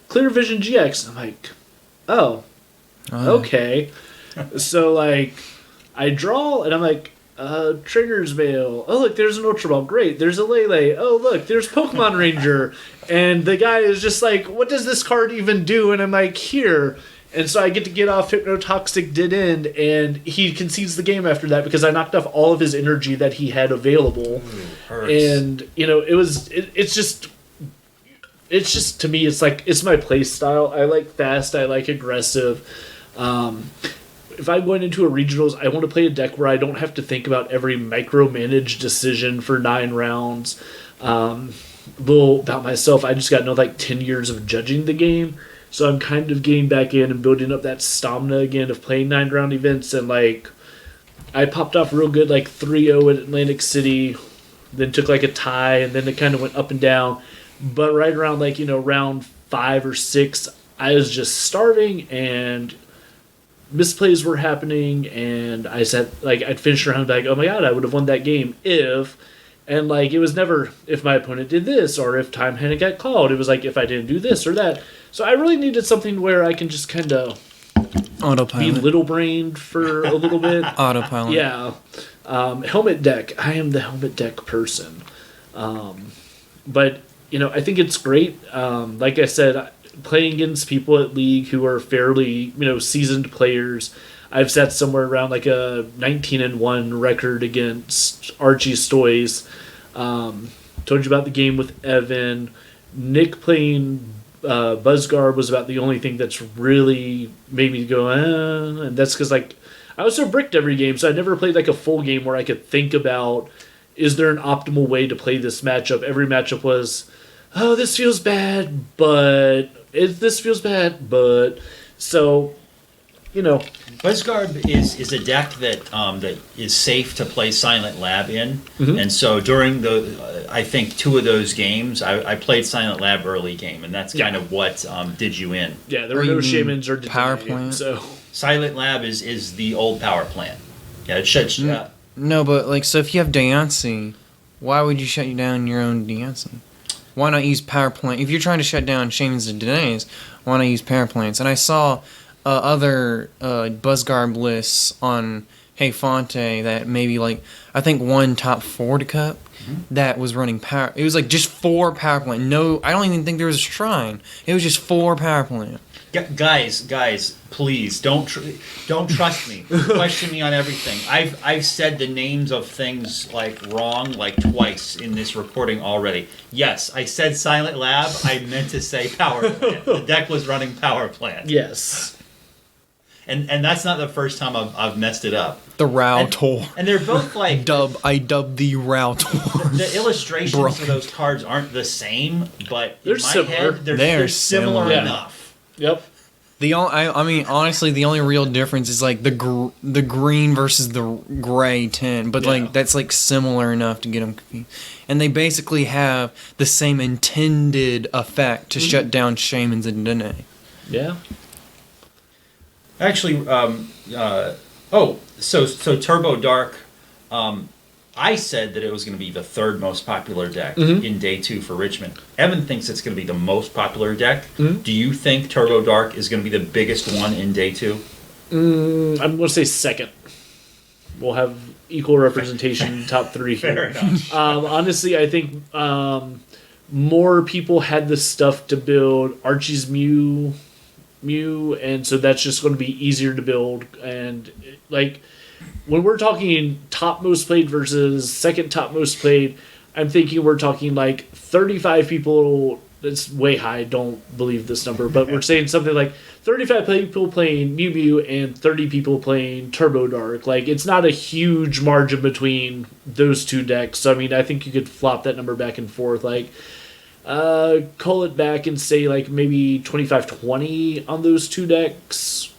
Clear Vision GX. I'm like, oh, okay. So like, I draw, and I'm like, Trigger's Veil. Oh, look, there's an Ultra Ball. Great. There's a Lele. Oh, look, there's Pokemon Ranger. And the guy is just like, what does this card even do? And I'm like, here. And so I get to get off Hypnotoxic Dead End, and he concedes the game after that because I knocked off all of his energy that he had available. Hurts. And, it's just to me, it's like, it's my play style. I like fast. I like aggressive. If I'm going into a regionals, I want to play a deck where I don't have to think about every micromanaged decision for 9 rounds. Little about myself, I just got 10 years of judging the game, so I'm kind of getting back in and building up that stamina again of playing 9-round events. And like, I popped off real good, like 3-0 at Atlantic City, then took like a tie, and then it kind of went up and down. But right around round 5 or 6, I was just starting, and misplays were happening, and I said, like, I'd finished around like, oh my god, I would have won that game if, and like, it was never if my opponent did this or if time hadn't got called. It was like if I didn't do this or that. So I really needed something where I can just kind of be little brained for a little bit. Autopilot. Yeah. Helmet deck. I am the helmet deck person. But I think it's great. Like I said, playing against people at League who are fairly, seasoned players. I've set somewhere around like a 19-1 record against Archie Stoys. Told you about the game with Evan. Nick playing Buzzguard was about the only thing that's really made me go, and that's because like I was so bricked every game, so I never played like a full game where I could think about, is there an optimal way to play this matchup? Every matchup was, oh, this feels bad, but this feels bad, but so, Buzzguard is a deck that that is safe to play Silent Lab in, and so during I think 2 of those games, I played Silent Lab early game, and that's kind of what did you in. Yeah, there were no shamans or power plant. So Silent Lab is the old power plant. Yeah, it shuts. No, but like, so if you have Diancie, why would you shut down your own Diancie? Why not use power plant? If you're trying to shut down shamans and denies, why not use power plants? And I saw other Buzzguard lists on Hey Fonte that maybe like, I think one top 4 to cup that was running power. It was like just 4 power plant. No, I don't even think there was a shrine. It was just 4 power plant. Guys, please don't trust me. Question me on everything. I've said the names of things like wrong like twice in this recording already. Yes, I said Silent Lab. I meant to say power plant. The deck was running power plant. yes. And that's not the first time I've messed it up. The Rautor. And they're both like... I dubbed the Rautor. The illustrations for those cards aren't the same, but They're in my similar. head, they're similar Yeah. enough. Yep. I mean, honestly, the only real difference is like the green versus the gray tint, but like that's like similar enough to get them confused. And they basically have the same intended effect to shut down shamans and Dene. Yeah. Actually, so Turbo Dark, I said that it was going to be the third most popular deck in day 2 for Richmond. Evan thinks it's going to be the most popular deck. Do you think Turbo Dark is going to be the biggest one in day 2? I'm going to say second. We'll have equal representation, top 3 here. Fair enough. Honestly, I think more people had the stuff to build Archie's Mew, and so that's just going to be easier to build. And like when we're talking top most played versus second top most played, I'm thinking we're talking like 35 people. That's way high. Don't believe this number, but we're saying something like 35 people playing Mew Mew and 30 people playing Turbo Dark. Like, it's not a huge margin between those two decks. So, I mean, I think you could flop that number back and forth. Like, call it back and say, like, maybe 25-20 on those two decks.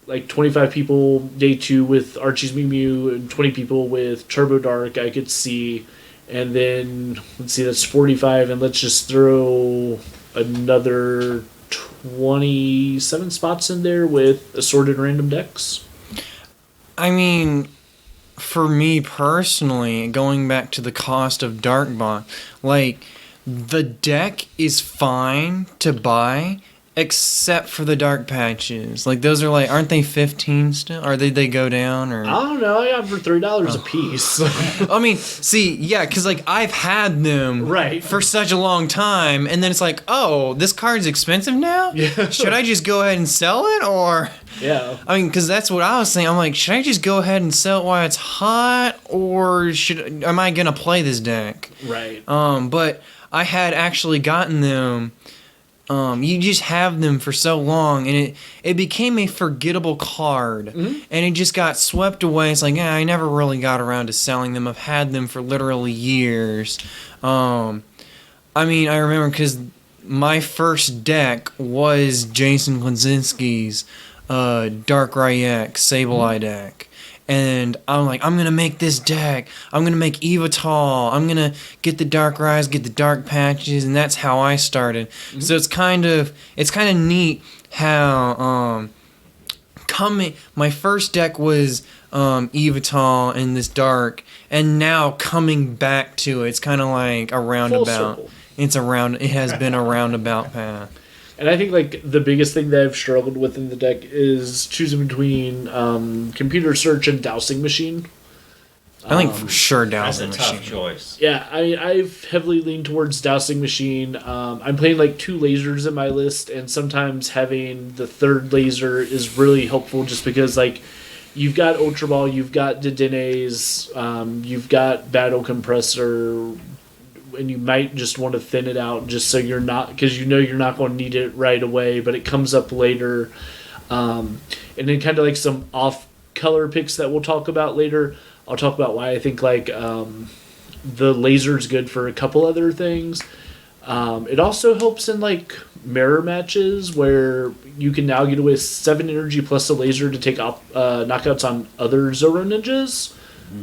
Like, 25 people day 2 with Archie's Mew Mew and 20 people with Turbo Dark, I could see. And then, let's see, that's 45, and let's just throw another 27 spots in there with assorted random decks. I mean, for me personally, going back to the cost of Darkbot, like, the deck is fine to buy, except for the dark patches. Like, those are like, aren't they 15 still? Or they go down? Or I don't know. I got them for $3 a piece. I mean, see, yeah, because like I've had them Right. for such a long time, and then it's like, oh, this card's expensive now? Yeah. Should I just go ahead and sell it? Or, Yeah. I mean, because that's what I was saying. I'm like, should I just go ahead and sell it while it's hot? Or am I going to play this deck? Right. But I had actually gotten them. You just have them for so long, and it became a forgettable card, and it just got swept away. It's like, yeah, I never really got around to selling them. I've had them for literally years. I mean, I remember because my first deck was Jason Klaczynski's Dark Rayek Sableye deck. And I'm like, I'm going to make this deck. I'm going to make Evital. I'm going to get the Dark Rise, get the Dark Patches, and that's how I started. So it's kind of neat how my first deck was Evital and this Dark, and now coming back to it, it's kind of like a roundabout. It has been a roundabout path. And I think, like, the biggest thing that I've struggled with in the deck is choosing between Computer Search and Dowsing Machine. I think for sure Dowsing That's a Machine. tough choice. Yeah, I mean, I've heavily leaned towards Dowsing Machine. I'm playing, like, 2 lasers in my list, and sometimes having the third laser is really helpful just because, like, you've got Ultra Ball, you've got Dedenes, you've got Battle Compressor, and you might just want to thin it out just so you're not, because you know you're not going to need it right away, but it comes up later. And then kind of like some off color picks that we'll talk about later. I'll talk about why I think like the laser's good for a couple other things. It also helps in like mirror matches where you can now get away with 7 energy plus a laser to take off knockouts on other Zoro ninjas.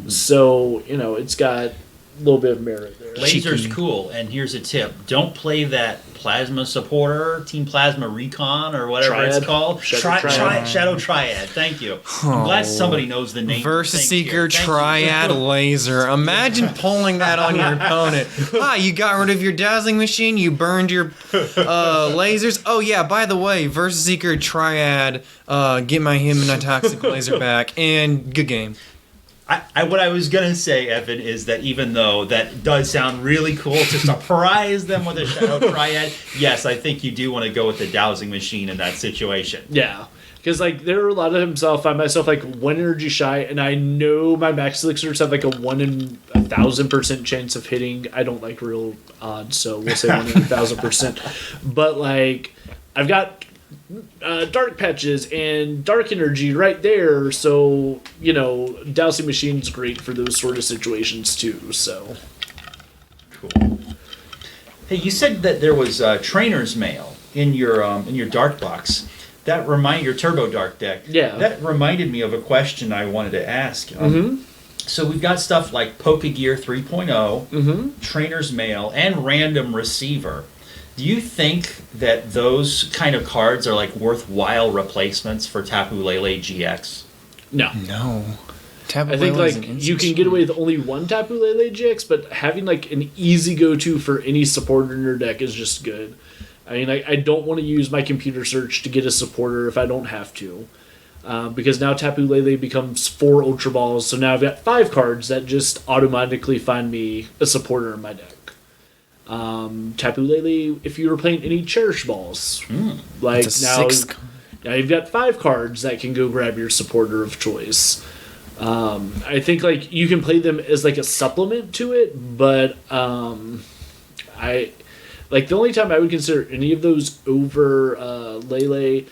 So, you know, it's got a little bit of merit there. Laser's Cheeky. cool, and here's a tip. Don't play that Plasma Supporter, Team Plasma Recon, or whatever Triad. it's called. Shadow Triad. Thank you. I'm glad somebody knows the name. Versus Thank you. Seeker Thank you. Triad Laser. Imagine pulling that on your opponent. You got rid of your Dazzling Machine, you burned your lasers. Oh yeah, by the way, Versus Seeker Triad, get my Hypnotoxic Laser back, and good game. What I was going to say, Evan, is that even though that does sound really cool to surprise them with a Shadow Triad, yes, I think you do want to go with the Dowsing Machine in that situation. Yeah. Because, like, there are a lot of himself. I find myself, like, 1 energy shy, and I know my max elixirs have, like, a 1 in 1,000% chance of hitting. I don't like real odds, so we'll say 1 in 1,000%. But, like, I've got dark patches and dark energy right there, so, you know, Dowsing Machine's great for those sort of situations, too, so. Cool. Hey, you said that there was trainer's mail in your dark box, your Turbo Dark deck. Yeah. That reminded me of a question I wanted to ask. Mm-hmm. So we've got stuff like Pokegear 3.0, Mm-hmm. Trainer's Mail, and Random Receiver. Do you think that those kind of cards are like worthwhile replacements for Tapu Lele GX? No. No. Tapu I think Lele's like an you can get away with only one Tapu Lele GX, but having like an easy go-to for any supporter in your deck is just good. I mean, I don't want to use my computer search to get a supporter if I don't have to. Because now Tapu Lele becomes 4 Ultra Balls, so now I've got 5 cards that just automatically find me a supporter in my deck. Tapu Lele, if you were playing any Cherish Balls, like It's a now, 6th now you've got 5 cards that can go grab your supporter of choice. I think like you can play them as like a supplement to it, but I like the only time I would consider any of those over Lele,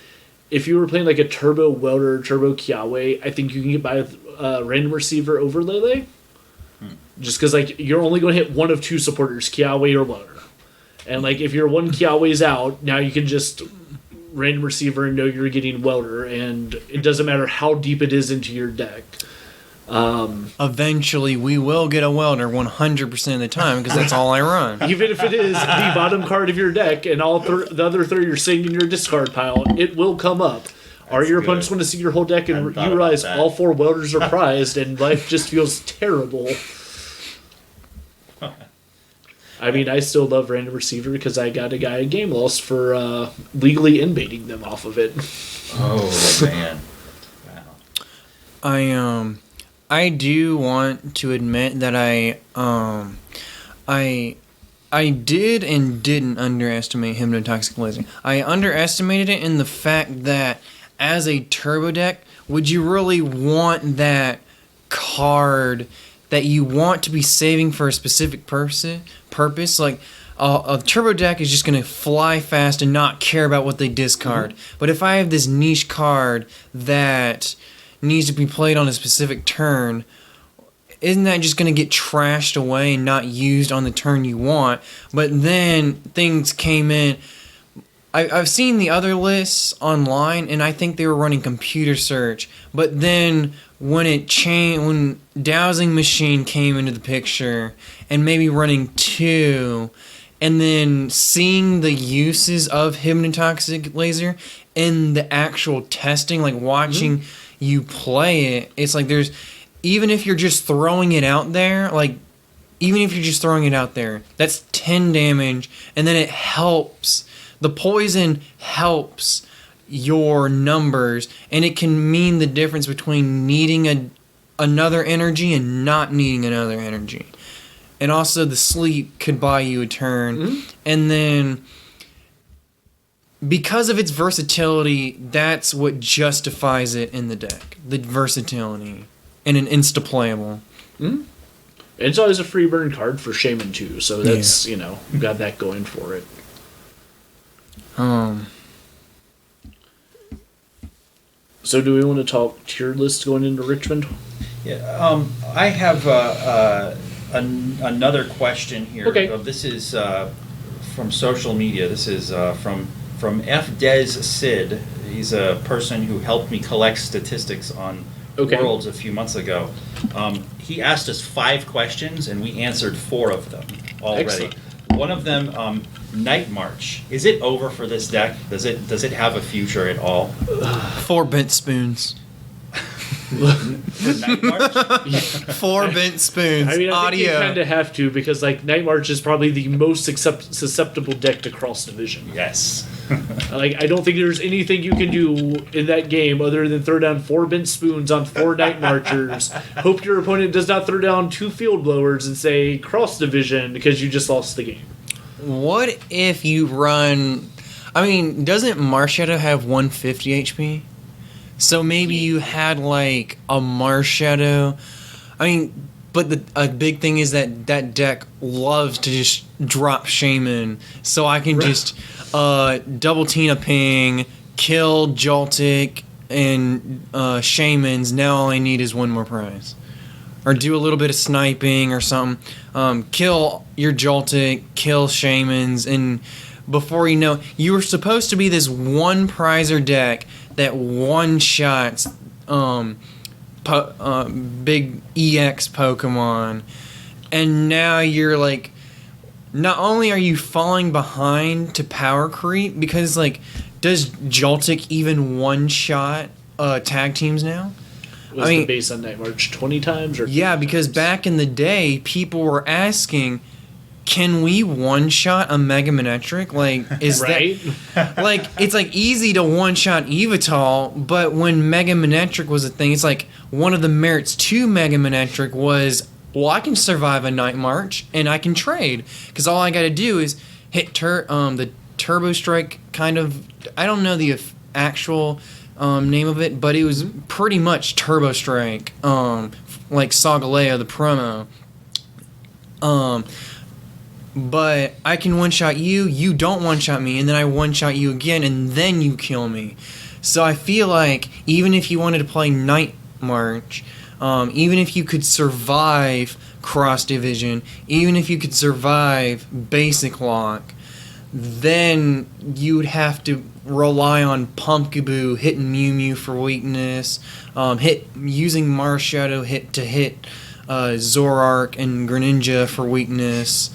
if you were playing like a Turbo Welder, Turbo Kiawe, I think you can get by with Random Receiver over Lele. Just because like you're only going to hit one of 2 supporters, Kiawe or Welder. And like if your one Kiawe's out, now you can just Random Receiver and know you're getting Welder, and it doesn't matter how deep it is into your deck. Eventually, we will get a welder 100% of the time because that's all I run. Even if it is the bottom card of your deck and all the other 3 you're sitting in your discard pile, it will come up. Or your opponents want to see your whole deck and you realize all 4 welders are prized and life just feels terrible. I mean, I still love Random Receiver because I got a guy a game loss for legally invading them off of it. Oh, man. Wow. I do want to admit that I did and didn't underestimate Hypnotoxic Laser. I underestimated it in the fact that as a turbo deck, would you really want that card that you want to be saving for a specific purpose? Like a turbo deck is just going to fly fast and not care about what they discard. Mm-hmm. But if I have this niche card that needs to be played on a specific turn, isn't that just going to get trashed away and not used on the turn you want? But then things came in. I've seen the other lists online, and I think they were running computer search. But then when it changed, when Dowsing Machine came into the picture, and maybe running 2, and then seeing the uses of Hypnotoxic Laser in the actual testing, like watching you play it, it's like there's, even if you're just throwing it out there, that's 10 damage, and then it helps. The poison helps your numbers, and it can mean the difference between needing another energy and not needing another energy. And also the sleep could buy you a turn. And then because of its versatility, that's what justifies it in the deck. The versatility. And an insta-playable. It's always a free burn card for Shaman too, so that's, got that going for it. So do we want to talk tier lists going into Richmond? Yeah, I have another question here. Okay. This is from social media. This is from FDez Sid. He's a person who helped me collect statistics on Worlds a few months ago. He asked us 5 questions, and we answered 4 of them already. Excellent. One of them, Night March. Is it over for this deck? Does it have a future at all? 4 bent spoons. For Night March? 4 bent spoons. I mean, I think you Audio. kind of have to, because like Night March is probably the most susceptible deck to cross division. Yes. Like, I don't think there's anything you can do in that game other than throw down 4 bent spoons on 4 Night Marchers. Hope your opponent does not throw down 2 field blowers and say cross division because you just lost the game. What if you run... I mean, doesn't Marshadow have 150 HP? So maybe you had like a Marshadow. I mean, but a big thing is that deck loves to just drop Shaman. So I can just double Tina Ping, kill Joltik, and Shamans. Now all I need is 1 more prize. Or do a little bit of sniping or something. Kill your Joltik, kill Shamans, and before you know, you were supposed to be this one prizer deck that one shots big EX Pokemon, and now you're like, not only are you falling behind to power creep, because like, does Joltik even one shot tag teams now? Was the base on Night March 20 times or yeah, because times? back in the day, people were asking, can we one shot a Mega Manectric? Like, is right? that like, it's like easy to one shot Evital, but when Mega Manectric was a thing, it's like one of the merits to Mega Manectric was, well, I can survive a Night March and I can trade, because all I got to do is hit the Turbo Strike kind of. I don't know the actual name of it, but it was pretty much Turbo Strike, like Sagaleo, the promo. But I can one-shot you, you don't one-shot me, and then I one-shot you again, and then you kill me. So I feel like even if you wanted to play Night March, even if you could survive Cross Division, even if you could survive Basic Lock, then you would have to rely on Pumpkaboo hitting Mew Mew for weakness, using Marshadow to hit Zoroark and Greninja for weakness.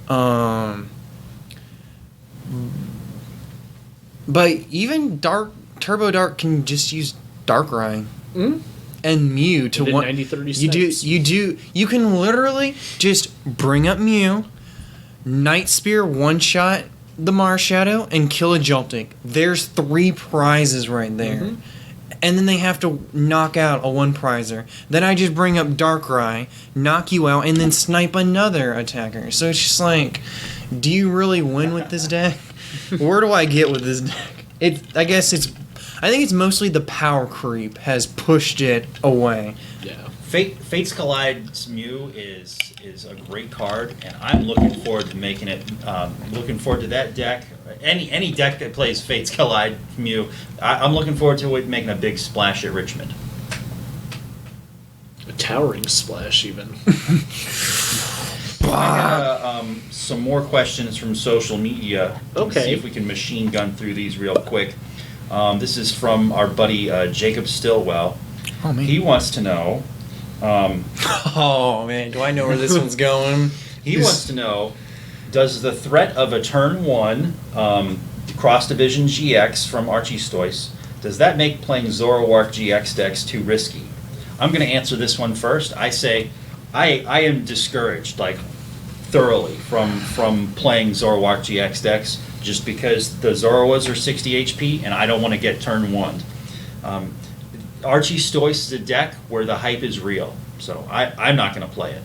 But even Turbo Dark can just use Darkrai and Mew to one. 90-30 You can literally just bring up Mew, Night Spear one shot the Marshadow, and kill a Joltik. There's 3 prizes right there. And then they have to knock out a 1 prizer. Then I just bring up Darkrai, knock you out, and then snipe another attacker. So it's just like, do you really win with this deck? Where do I get with this deck? I think it's mostly the power creep has pushed it away. Yeah. Fates Collide's Mew is a great card, and I'm looking forward to making it. Looking forward to that deck. Any deck that plays Fates Collide Mew, I'm looking forward to it making a big splash at Richmond. A towering splash, even. I got some more questions from social media. Okay. See if we can machine gun through these real quick. This is from our buddy Jacob Stillwell. Oh man. He wants to know. Oh man, do I know where this one's going? He wants to know, does the threat of a turn 1 Cross Division GX from Archie Stoice, does that make playing Zoroark GX decks too risky? I'm going to answer this one first. I say I am discouraged, like, thoroughly from playing Zoroark GX decks, just because the Zoroas are 60 HP and I don't want to get turn 1. Archie Stoice is a deck where the hype is real, so I'm not going to play it.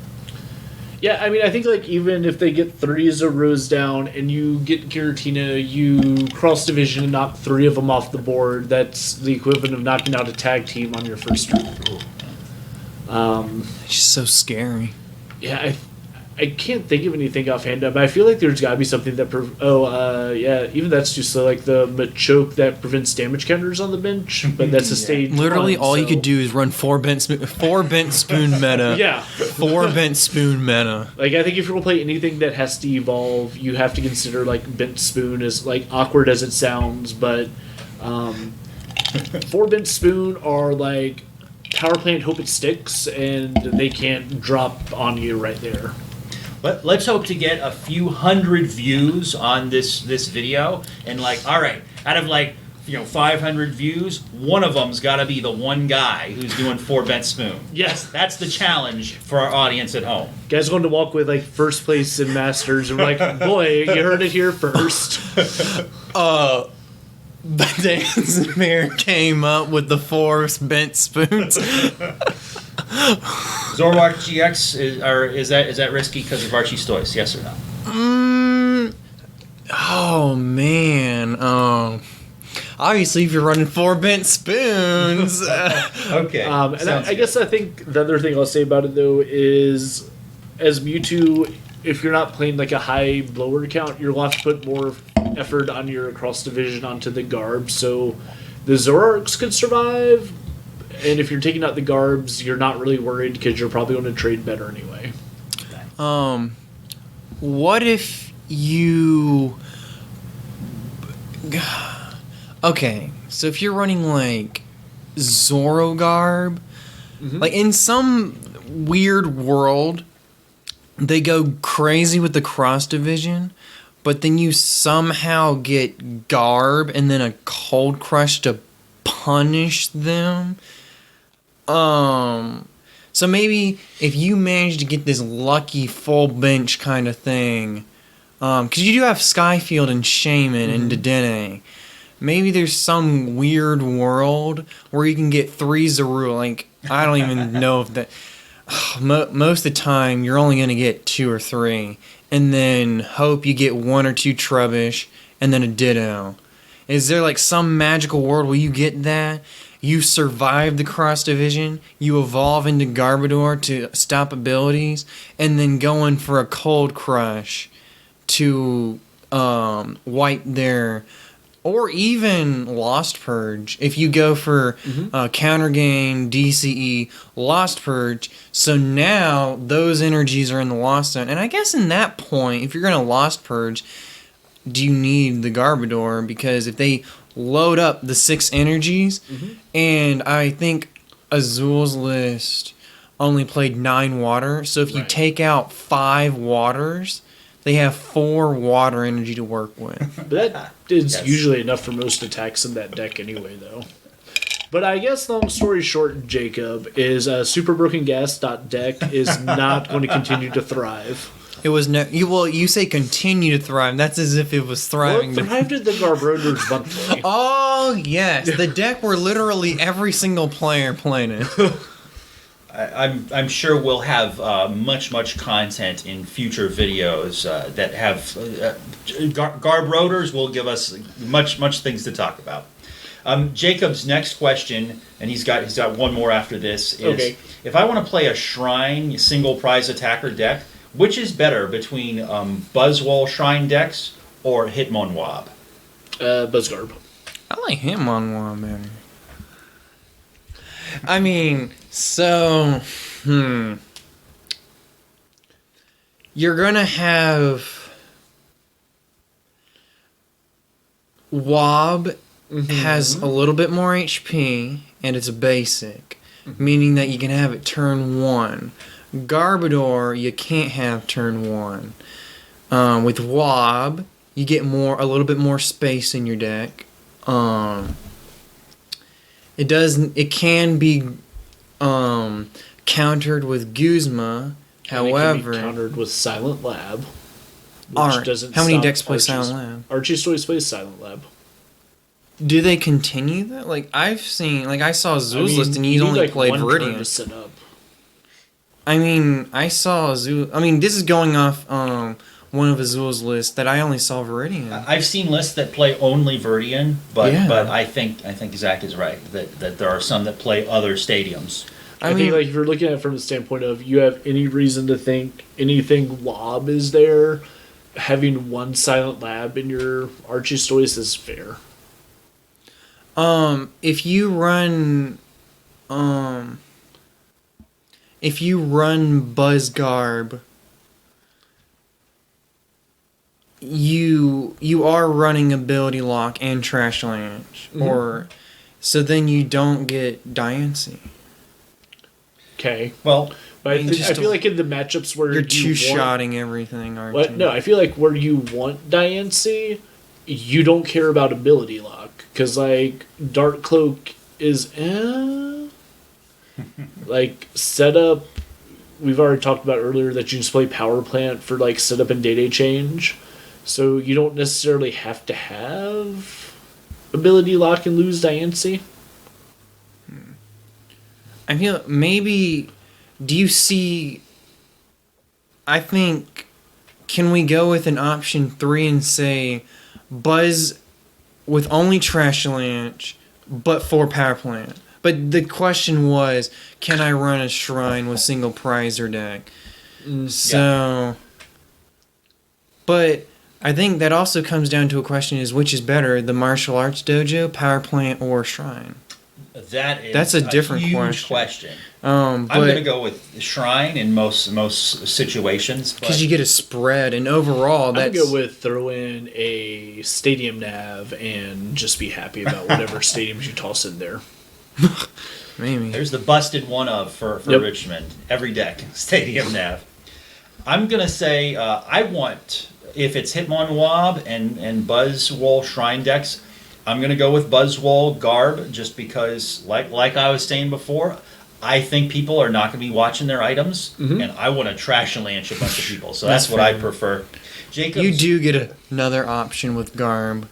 Yeah, I mean, I think like even if they get 3 Zoros down and you get Giratina, you cross division and knock 3 of them off the board, that's the equivalent of knocking out a tag team on your first turn. It's just so scary. Yeah, I can't think of anything offhand, but I feel like there's got to be something that... even that's too slow, like the Machoke that prevents damage counters on the bench, but that's a stage Literally, 1, all you could do is run 4 bent spoon meta. Yeah. 4 bent spoon meta. Like, I think if you're going to play anything that has to evolve, you have to consider, like, Bent Spoon as, like, awkward as it sounds, but 4 Bent Spoon are, like, power plant, hope it sticks, and they can't drop on you right there. Let's hope to get a few hundred views on this video, and like, all right, out of like 500 views, one of them's got to be the one guy who's doing 4 bent spoon. Yes, that's the challenge for our audience at home. Guys going to walk with like first place in Masters, and we're like, boy, you heard it here first. The Dance Mirror came up with the 4 bent spoons. Zoroark GX is that risky because of Archie Stoice? Yes or no? Oh man. Obviously, if you're running 4 bent spoons. Okay. And I guess I think the other thing I'll say about it though is, as Mewtwo, if you're not playing like a high blower count, you're going to have to put more effort on your cross division onto the Garb. So the Zoroarks could survive. And if you're taking out the Garbs, you're not really worried because you're probably going to trade better anyway. What if you Okay, so if you're running like Zorogarb, like in some weird world, they go crazy with the cross division, but then you somehow get Garb and then a Cold Crush to punish them. So maybe if you manage to get this lucky full bench kind of thing, because you do have Skyfield and Shaman and Dedenne. Maybe there's some weird world where you can get 3 Zarul. Like, I don't even know if that... Most of the time, you're only going to get 2 or 3. And then hope you get 1 or 2 Trubbish and then a Ditto. Is there like some magical world where you get that? You survive the cross division, you evolve into Garbodor to stop abilities, and then go in for a Cold Crush to wipe their... Or even Lost Purge. If you go for Counter Game, DCE, Lost Purge. So now those energies are in the Lost Zone. And I guess in that point, if you're going to Lost Purge, do you need the Garbodor? Because if they load up the 6 energies, and I think Azul's list only played 9 water. So if you take out 5 waters... They have 4 water energy to work with. But that is usually enough for most attacks in that deck anyway, though. But I guess, long story short, Jacob, is Super Broken Gas deck is not going to continue to thrive. It was no. You say continue to thrive. That's as if it was thriving. Well, it thrived at the Garbodors monthly. Oh, yes. The deck where literally every single player played it. I'm sure we'll have much content in future videos that have Garb Rotors will give us much things to talk about. Jacob's next question, and he's got one more after this, is if I want to play a Shrine single prize attacker deck, which is better between Buzzwole Shrine decks or Hitmonwab? Buzzgarb. I like Hitmonwab better. I mean, so, you're gonna have Wob has a little bit more HP, and it's a basic, meaning that you can have it turn 1. Garbodor, you can't have turn 1. With Wob, you get a little bit more space in your deck. It can be countered with Guzma, however... It can be countered with Silent Lab. Which doesn't how many stop decks play Archie's. Silent Lab? Archie's always plays Silent Lab. Do they continue that? Like, I've seen... Like, I saw Azul's list and he's only played Viridian. To set up. I mean, I saw Azul... I mean, this is going off one of Azul's lists that I only saw Viridian. I've seen lists that play only Viridian, but I think Zach is right that there are some that play other stadiums. I think like if you're looking at it from the standpoint of you have any reason to think anything Lob is there, having 1 Silent Lab in your Archie stories is fair. If you run Buzzgarb, you are running Ability Lock and Trash Launch, or so then you don't get Diancie. Okay. Well, but I feel like in the matchups where you're two-shotting everything, aren't you? No, I feel like where you want Diancie, you don't care about Ability Lock. Because, like, Dark Cloak is, like, setup, we've already talked about earlier that you just play Power Plant for, like, setup and day change. So you don't necessarily have to have Ability Lock and lose Diancie. I feel maybe, do you see, I think, can we go with an option 3 and say Buzz with only Trash Launch, but 4 Power Plant? But the question was, can I run a Shrine with single Prizer deck? But I think that also comes down to a question is, which is better, the Martial Arts Dojo, Power Plant, or Shrine? That is That's a different huge question. I'm going to but go with Shrine in most situations. because you get a spread, and overall, I'm that's gonna go with throw in a stadium nav and just be happy about whatever stadiums you toss in there. maybe. There's the busted one of for Yep. Richmond. Every deck, Stadium Nav. I'm going to say I want, if it's Hitmonwob and Buzzwole Shrine decks, I'm going to go with Buzzwole Garb just because, like I was saying before, I think people are not going to be watching their items, and I want to trash and lanch a bunch of people. So that's That's what I fair. prefer. Jacob's, You do get another option with Garb.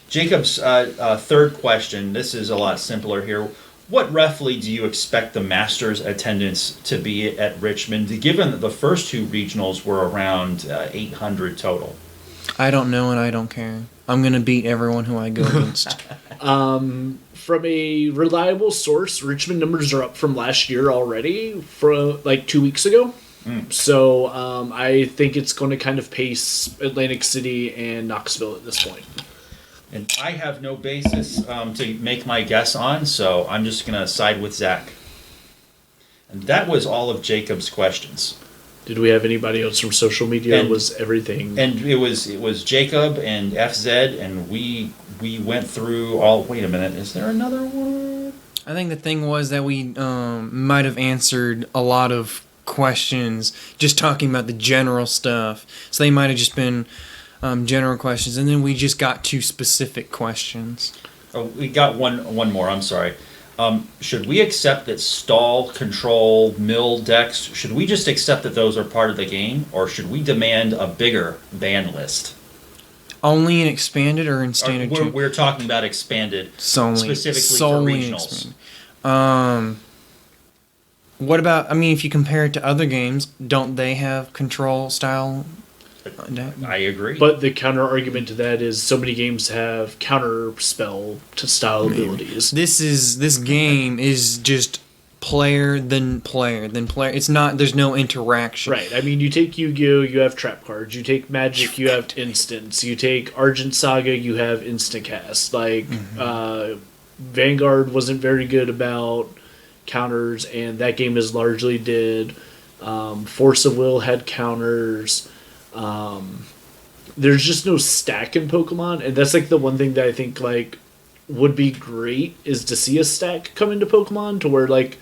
Jacob's third question, this is a lot simpler here. What roughly do you expect the Masters attendance to be at Richmond, given that the first two regionals were around 800 total? I don't know and I don't care. I'm gonna beat everyone who I go against. From a reliable source, Richmond numbers are up from last year already, for like 2 weeks ago. So I think it's going to kind of pace Atlantic City and Knoxville at this point. And I have no basis to make my guess on, so I'm just going to side with Zach. And that was all of Jacob's questions. Did we have anybody else from social media? And- Was everything? And it was Jacob and FZ, and we went through all. Wait a minute, is there another one? I think the thing was that we might have answered a lot of questions just talking about the general stuff. So they might have just been general questions, and then we just got to specific questions. Oh, we got one more. I'm sorry. Should we accept that stall, control, mill decks? Should we just accept that those are part of the game, or should we demand a bigger ban list? Only in expanded or in standard? We're talking about expanded, solely specifically solely for in regionals. expanded. What about? I mean, if you compare it to other games, don't they have control style? I agree. But the counter argument to that is so many games have counter spell to style abilities. This game is just player then player then player. It's not. There's no interaction. Right. I mean, you take Yu-Gi-Oh, you have trap cards. You take Magic, you have instants. You take Argent Saga, you have instacast. Like, Vanguard wasn't very good about counters, and that game is largely did. Force of Will had counters. There's just no stack in Pokemon, and that's like the one thing that I think like would be great is to see a stack come into Pokemon to where like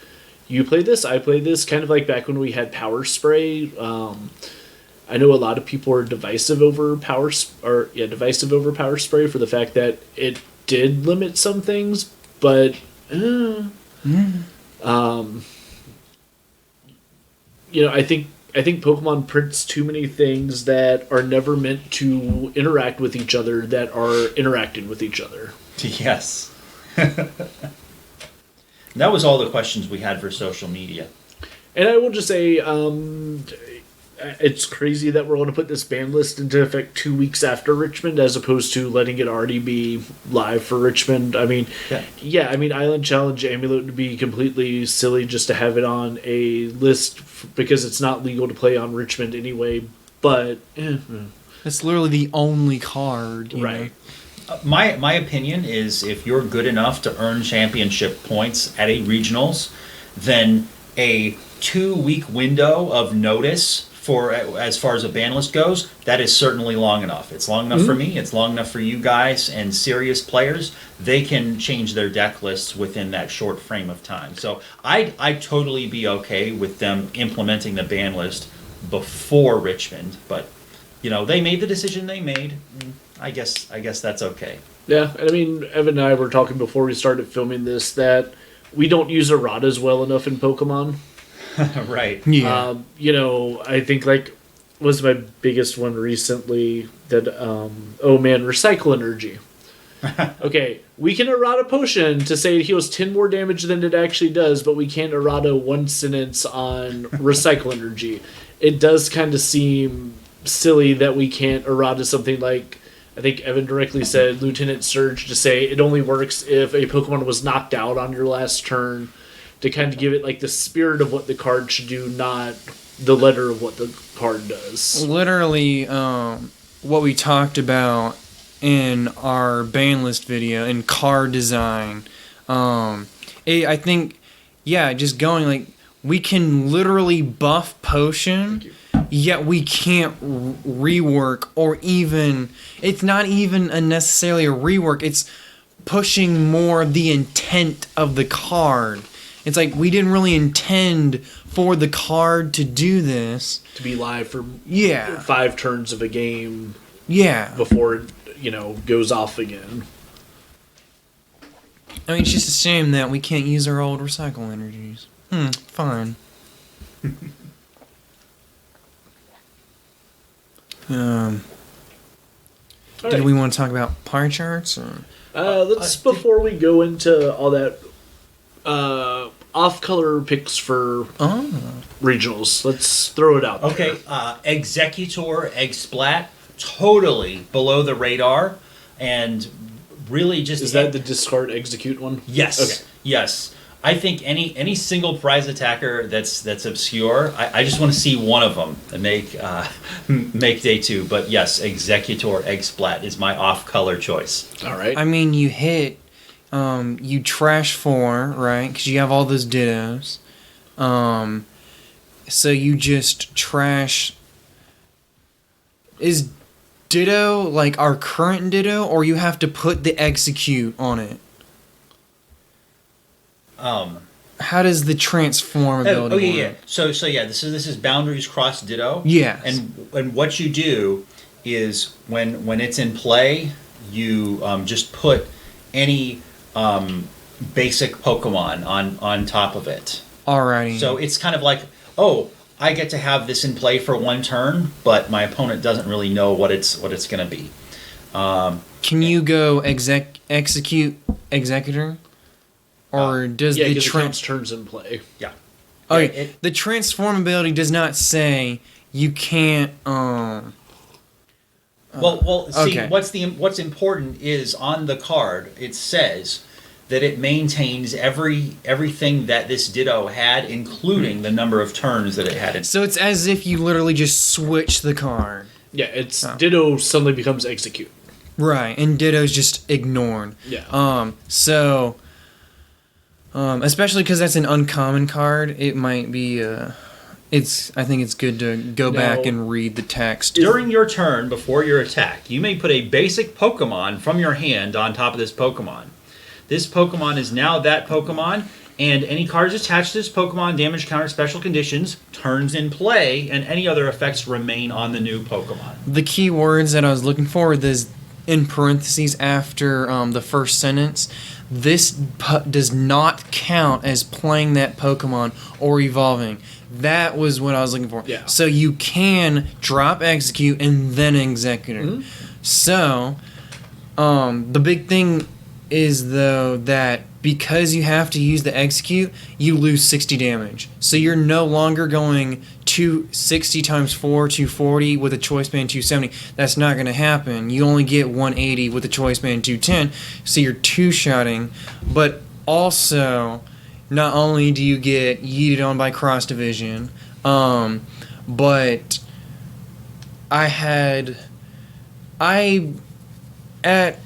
you play this, I play this, kind of like back when we had Power Spray. I know a lot of people are divisive over Power Spray for the fact that it did limit some things, but I think Pokemon prints too many things that are never meant to interact with each other that are interacting with each other. Yes. That was all the questions we had for social media. And I will just say, it's crazy that we're going to put this ban list into effect 2 weeks after Richmond as opposed to letting it already be live for Richmond. I mean, Island Challenge Amulet would be completely silly just to have it on a list because it's not legal to play on Richmond anyway, but... It's literally the only card. You Right. know? My opinion is if you're good enough to earn championship points at a regionals, then a 2-week window of notice for as far as a ban list goes, that is certainly long enough. It's long enough for me. It's long enough for you guys and serious players. They can change their deck lists within that short frame of time. So I'd totally be okay with them implementing the ban list before Richmond, but they made the decision they made. I guess that's okay. Yeah, and I mean, Evan and I were talking before we started filming this that we don't use erratas well enough in Pokemon. Right. Yeah. I think like was my biggest one recently that recycle energy. Okay, we can errata potion to say it heals 10 more damage than it actually does, but we can't errata one sentence on recycle energy. It does kind of seem silly that we can't errata something like, I think Evan directly said Lieutenant Surge to say it only works if a Pokemon was knocked out on your last turn, to kind of give it like the spirit of what the card should do, not the letter of what the card does. Literally, what we talked about in our ban list video in card design, I think, yeah, just going like we can literally buff potion, yet we can't rework or even. It's not even necessarily a rework. It's pushing more of the intent of the card. It's like we didn't really intend for the card to do this. To be live for 5 turns of a game. Yeah. Before it, goes off again. I mean, it's just a shame that we can't use our old recycle energies. Fine. Did we want to talk about pie charts? Or? Before we go into all that off-color picks for regionals, let's throw it out there. Okay, Executor, Egg Splat, totally below the radar, and really just... Is that the discard execute one? Yes. Okay. Yes. I think any single prize attacker that's obscure, I just want to see one of them and make day 2. But yes, Executor Egg Splat is my off-color choice. All right. I mean, you hit, you trash 4, right? Because you have all those dittos. So you just trash. Is ditto like our current ditto, or you have to put the execute on it? How does the transform ability work? So yeah, this is boundaries cross ditto. Yeah. And what you do is when it's in play, you just put any basic Pokemon on top of it. Alrighty. So it's kind of like, I get to have this in play for 1 turn, but my opponent doesn't really know what it's going to be. Can you go execute executor? Or does the turns in play? Yeah. Okay. The transform ability does not say you can't. See, okay. What's important is on the card. It says that it maintains everything that this Ditto had, including the number of turns that it had. So it's as if you literally just switch the card. Yeah, it's Ditto suddenly becomes execute. Right, and Ditto's just ignored. Yeah. Especially because that's an uncommon card, it might be. I think it's good to go back and read the text. During your turn, before your attack, you may put a basic Pokemon from your hand on top of this Pokemon. This Pokemon is now that Pokemon, and any cards attached to this Pokemon, damage, counter, special conditions, turns in play, and any other effects remain on the new Pokemon. The key words that I was looking for is in parentheses after the first sentence. This does not count as playing that Pokemon or evolving. That was what I was looking for. Yeah. So you can drop execute and then executor. Mm-hmm. So the big thing is, though, that because you have to use the execute, you lose 60 damage. So you're no longer going 260 times 4, 240 with a choice band 270. That's not going to happen. You only get 180 with a choice band 210. So you're two-shotting. But also, not only do you get yeeted on by cross division, but at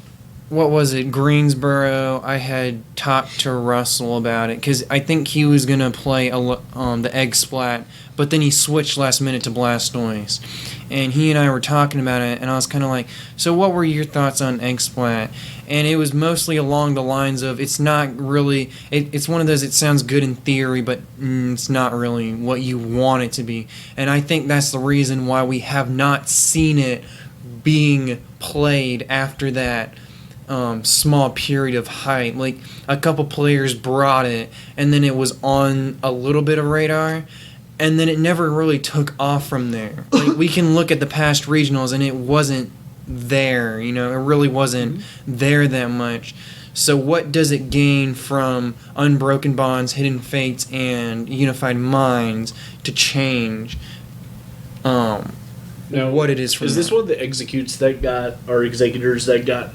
what was it, Greensboro, I had talked to Russell about it, because I think he was going to play the Egg Splat, but then he switched last minute to Blastoise. And he and I were talking about it, and I was kind of like, so what were your thoughts on Egg Splat? And it was mostly along the lines of, it's not really, it's one of those, it sounds good in theory, but it's not really what you want it to be. And I think that's the reason why we have not seen it being played after that small period of hype. Like, a couple players brought it, and then it was on a little bit of radar, and then it never really took off from there. Like, we can look at the past regionals, and it wasn't there, it really wasn't there that much. So what does it gain from Unbroken Bonds, Hidden Fates, and Unified Minds to change now, what it is from Is this one of the executors that got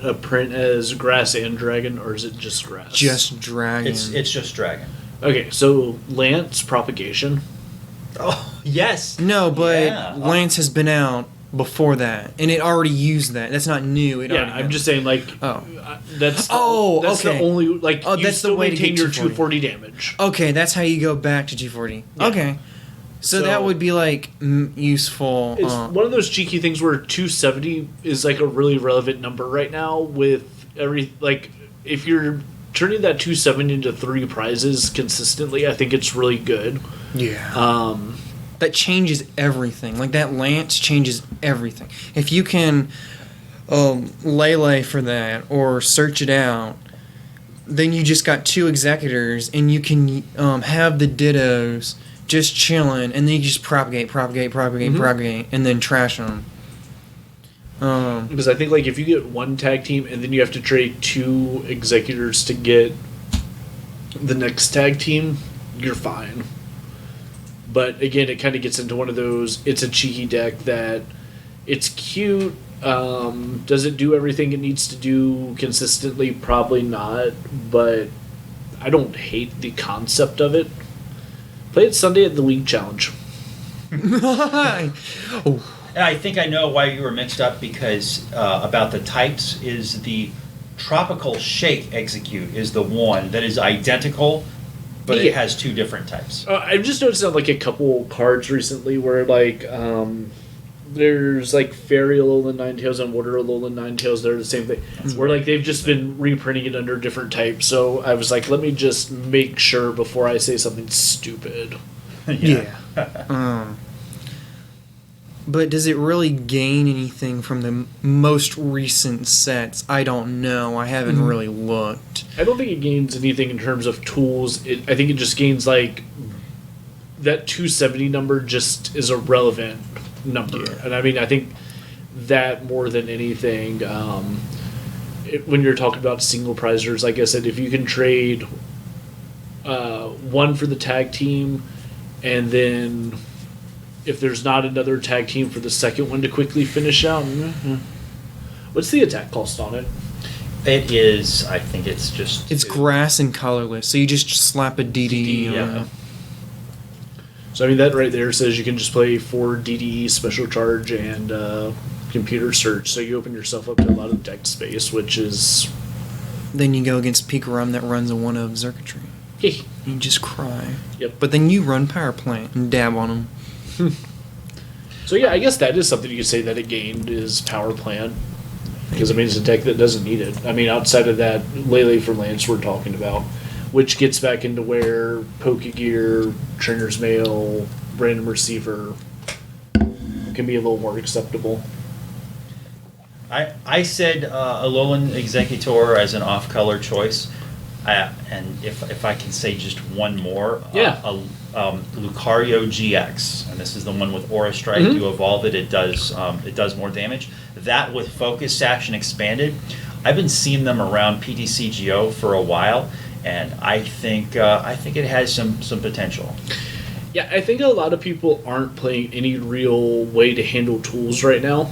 a print as grass and dragon, or is it just grass? Just dragon. It's just dragon. Okay, so Lance propagation. Oh, yes. No, but Lance has been out before that, and it already used that. That's not new. It Yeah, already I'm had just saying, like, that's the okay. only, like, you that's still the way to maintain get your 240 damage. Okay, that's how you go back to 240. Yeah. Okay. So that would be, like, useful. It's one of those cheeky things where 270 is, like, a really relevant number right now with like, if you're turning that 270 into 3 prizes consistently, I think it's really good. Yeah. That changes everything. Like, that lance changes everything. If you can Lele for that or search it out, then you just got 2 executors, and you can have the dittos just chilling, and then you just propagate, and then trash them. Because I think, like, if you get 1 tag team and then you have to trade 2 executors to get the next tag team, you're fine. But again, it kind of gets into one of those, it's a cheeky deck that it's cute. Does it do everything it needs to do consistently? Probably not, but I don't hate the concept of it. Play it Sunday at the League Challenge. Oh. And I think I know why you were mixed up, because about the types is the Tropical Shake Execute is the one that is identical, but it has 2 different types. I've just noticed on, like, a couple cards recently where, like, there's, like, Fairy Alolan Ninetales and Water Alolan Ninetales. They're the same thing. Where, like, they've just been reprinting it under different types. So I was like, let me just make sure before I say something stupid. Yeah. But does it really gain anything from the most recent sets? I don't know. I haven't really looked. I don't think it gains anything in terms of tools. I think it just gains, like, that 270 number just is a relevant number. Yeah. And I mean, I think that more than anything, when you're talking about single prizers, like I said, if you can trade 1 for the tag team, and then if there's not another tag team for the second one to quickly finish out. What's the attack cost on it? It is, I think it's just... It's grass and colorless, so you just slap a DD on it. So, I mean, that right there says you can just play 4 DDE, Special Charge, and Computer Search, so you open yourself up to a lot of deck space, which is... Then you go against Pikarum that runs a 1-of Circuitry. Yeah. You just cry. Yep. But then you run Power Plant and dab on them. So yeah, I guess that is something you could say that it gained is Power Plant. Because, I mean, it's a deck that doesn't need it. I mean, outside of that Lele for Lance we're talking about, which gets back into where Pokegear, Trainer's Mail, Random Receiver can be a little more acceptable. I said Alolan Executor as an off-color choice. And if I can say just one more, Lucario GX, and this is the one with Aura Strike. You evolve it, it does more damage. That with Focus Sash and Expanded, I've been seeing them around PTCGO for a while, and I think it has some potential. Yeah, I think a lot of people aren't playing any real way to handle tools right now.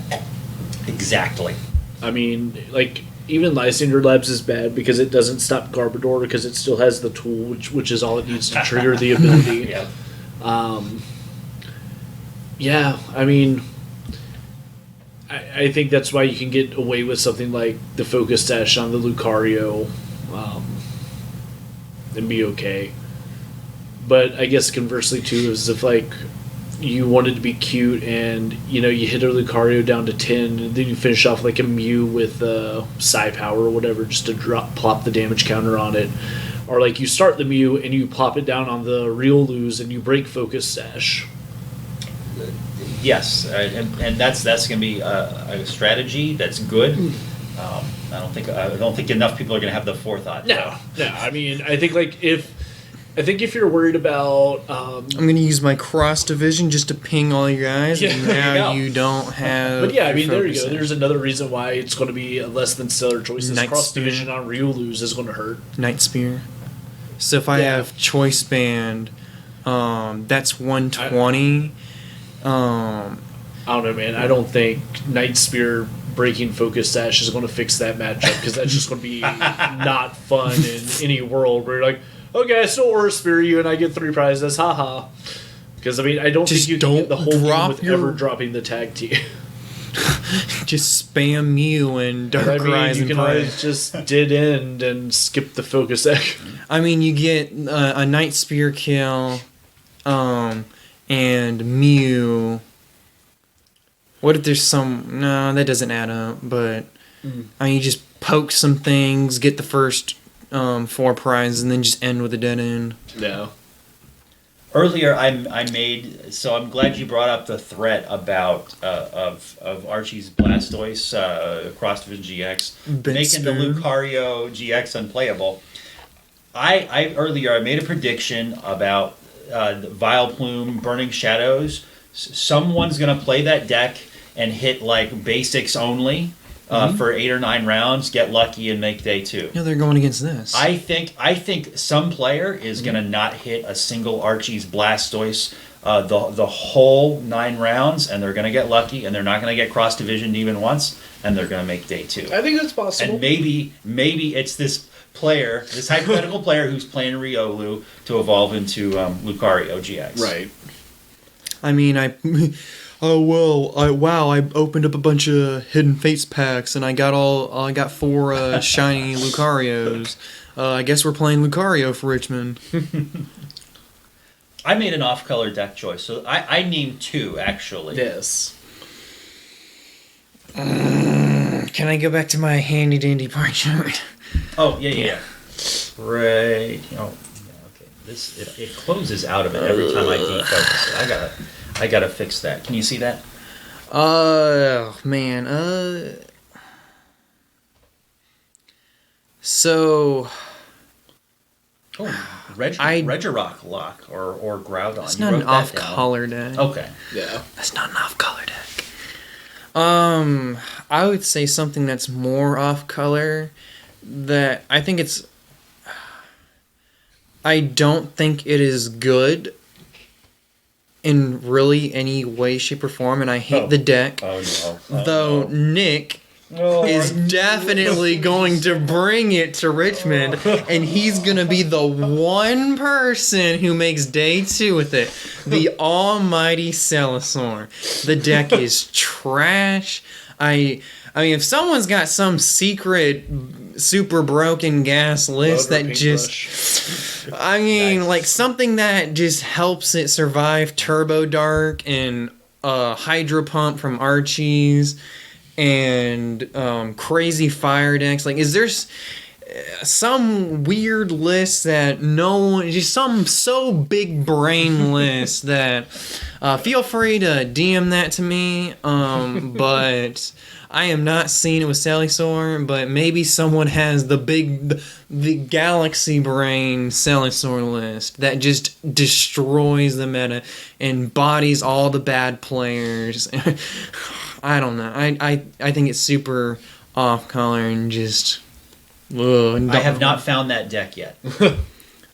Exactly. I mean, like, even Lysander Labs is bad because it doesn't stop Garbodor because it still has the tool, which is all it needs to trigger the ability. Yeah. I mean, I think that's why you can get away with something like the Focus Sash on the Lucario and be okay. But I guess conversely, too, is if, like, you wanted to be cute and, you know, you hit a Lucario down to 10 and then you finish off like a Mew with Psi Power or whatever just to plop the damage counter on it. Or like you start the Mew and you plop it down on the Riolu's and you break Focus Sash. Yes, and that's going to be a strategy that's good. I don't think enough people are going to have the forethought. No. I mean, I think if you're worried about... I'm going to use my cross division just to ping all you guys, and now you don't have... But yeah, I mean, there you go. There's another reason why it's going to be a less than stellar choice. This cross division on Riolu's is going to hurt. Night Spear. So if I have Choice Band, that's 120. I don't know, man. I don't think Night Spear breaking Focus Sash is going to fix that matchup, because that's just going to be not fun in any world where you're like, okay, I still Aura Spear you and I get 3 prizes, haha. Because, I mean, I don't think you can get the whole game with ever dropping the tag team. Just spam Mew and Darkrai you and can Prey. always just did end and skip the focus egg. I mean, you get a Night Spear kill, and Mew. What if there's some... No, that doesn't add up, but... I mean, you just poke some things, get the first 4 prizes, and then just end with a dead end. Yeah. Earlier, I made, so I'm glad you brought up the threat about of Archie's Blastoise Cross Division GX making the Lucario GX unplayable. Earlier I made a prediction about Vileplume Burning Shadows. Someone's gonna play that deck and hit like basics only for 8 or 9 rounds, get lucky, and make day 2. No, they're going against this. I think some player is going to not hit a single Archie's Blastoise the whole 9 rounds, and they're going to get lucky, and they're not going to get cross division even once, and they're going to make day 2. I think that's possible. And maybe it's this player, this hypothetical player who's playing Riolu to evolve into Lucario GX. Right. I mean, I opened up a bunch of Hidden Fates packs and I got 4 shiny Lucarios. I guess we're playing Lucario for Richmond. I made an off-color deck choice, so I named 2 actually. Yes. Can I go back to my handy dandy pie chart? Oh yeah. Right. Oh, yeah, okay. It closes out of it every time I defocus it. I gotta fix that. Can you see that? Oh man. So. Oh, Regirock Lock or Groudon. It's not an off-color deck. Okay. Yeah. That's not an off-color deck. I would say something that's more off-color that I think it's... I don't think it is good in really any way, shape, or form, and I hate the deck. Oh no. Though Nick is definitely going to bring it to Richmond, and he's going to be the one person who makes day 2 with it. The almighty Celisaur. The deck is trash. I mean, if someone's got some secret super broken gas list that just... I mean, Nice. like something that just helps it survive Turbo Dark and Hydro Pump from Archie's and crazy fire decks. Like, is there some weird list that no one... Just some so big brain list that... feel free to DM that to me, but... I am not seeing it with Celisaur, but maybe someone has the galaxy brain Celisaur list that just destroys the meta and bodies all the bad players. I don't know. I think it's super off color and just. Ugh, I have not found that deck yet.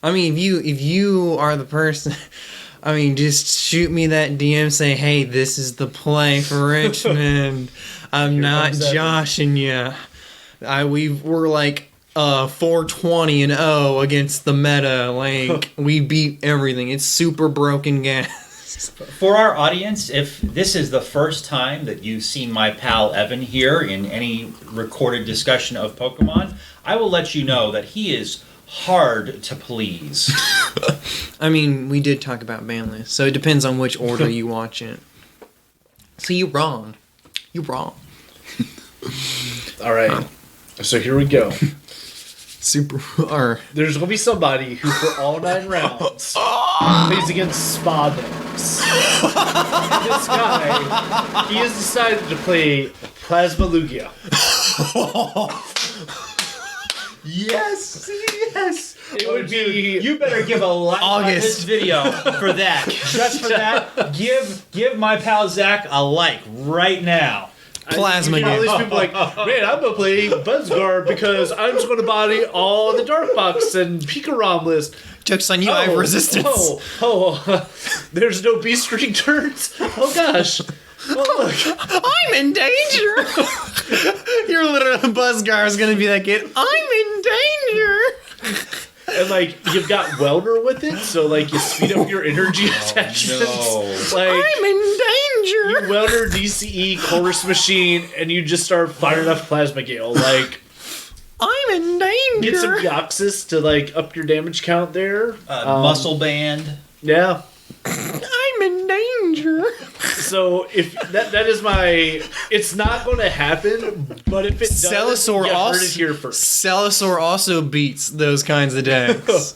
I mean, if you are the person. I mean, just shoot me that DM. Say, hey, this is the play for Richmond. I'm not joshing you. We're like 420-0 against the meta. Like, we beat everything. It's super broken gas. For our audience, if this is the first time that you've seen my pal Evan here in any recorded discussion of Pokemon, I will let you know that he is hard to please. I mean, we did talk about ban lists, so it depends on which order you watch it. So you're wrong. You're wrong. All right. So here we go. Super. There's going to be somebody who, for all 9 rounds, plays against spa decks. This guy, he has decided to play Plasma Lugia. Yes. It would be... You better give a like on August. this video for that. Just for that, give my pal Zach a like right now. Plasma You know, all game. these people like, man, I'm gonna play Buzzguard because I'm just gonna body all the Dark Box and Pikarom list. Joke's on you, I have resistance. There's no Beast String turns? Oh gosh. Oh, look. I'm in danger. Your little Buzzgar is gonna be that kid. I'm in danger. And like you've got welder with it, so like you speed up your energy attachments. no. Like I'm in danger. you welder DCE chorus machine, and you just start firing off plasma gale. Like I'm in danger. get some Deoxys to like up your damage count there. Muscle band. Yeah. I'm in danger. So if that is my, it's not going to happen. But if it does, Celosaur you also heard it here first. Celosaur also beats those kinds of decks.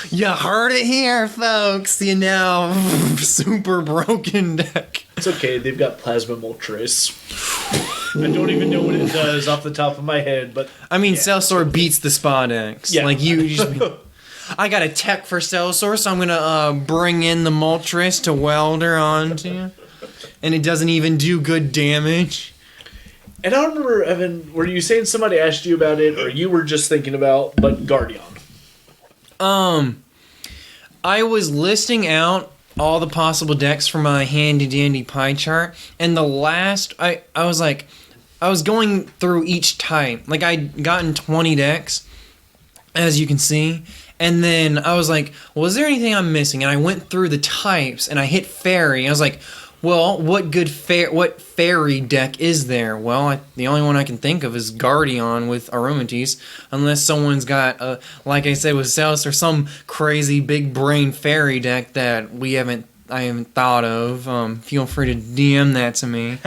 You heard it here, folks. You know, super broken deck. It's okay. They've got plasma Moltres. I don't even know what it does off the top of my head, but I mean, Celosaur beats the spa decks. Yeah. Like you just. I got a tech for Celosaur, so I'm gonna bring in the Moltres to welder onto you. And it doesn't even do good damage. and I don't remember, Evan, were you saying somebody asked you about it, or you were just thinking about, but Guardian? I was listing out all the possible decks for my handy dandy pie chart, and the last I was like, I was going through each type. Like I'd gotten 20 decks, as you can see. And then I was like, well, is there anything I'm missing? And I went through the types, and I hit fairy. I was like, well, what fairy deck is there? Well, the only one I can think of is Guardian with Aromatisse, unless someone's got, like I said with Celis, or some crazy big brain fairy deck that I haven't thought of. Feel free to DM that to me.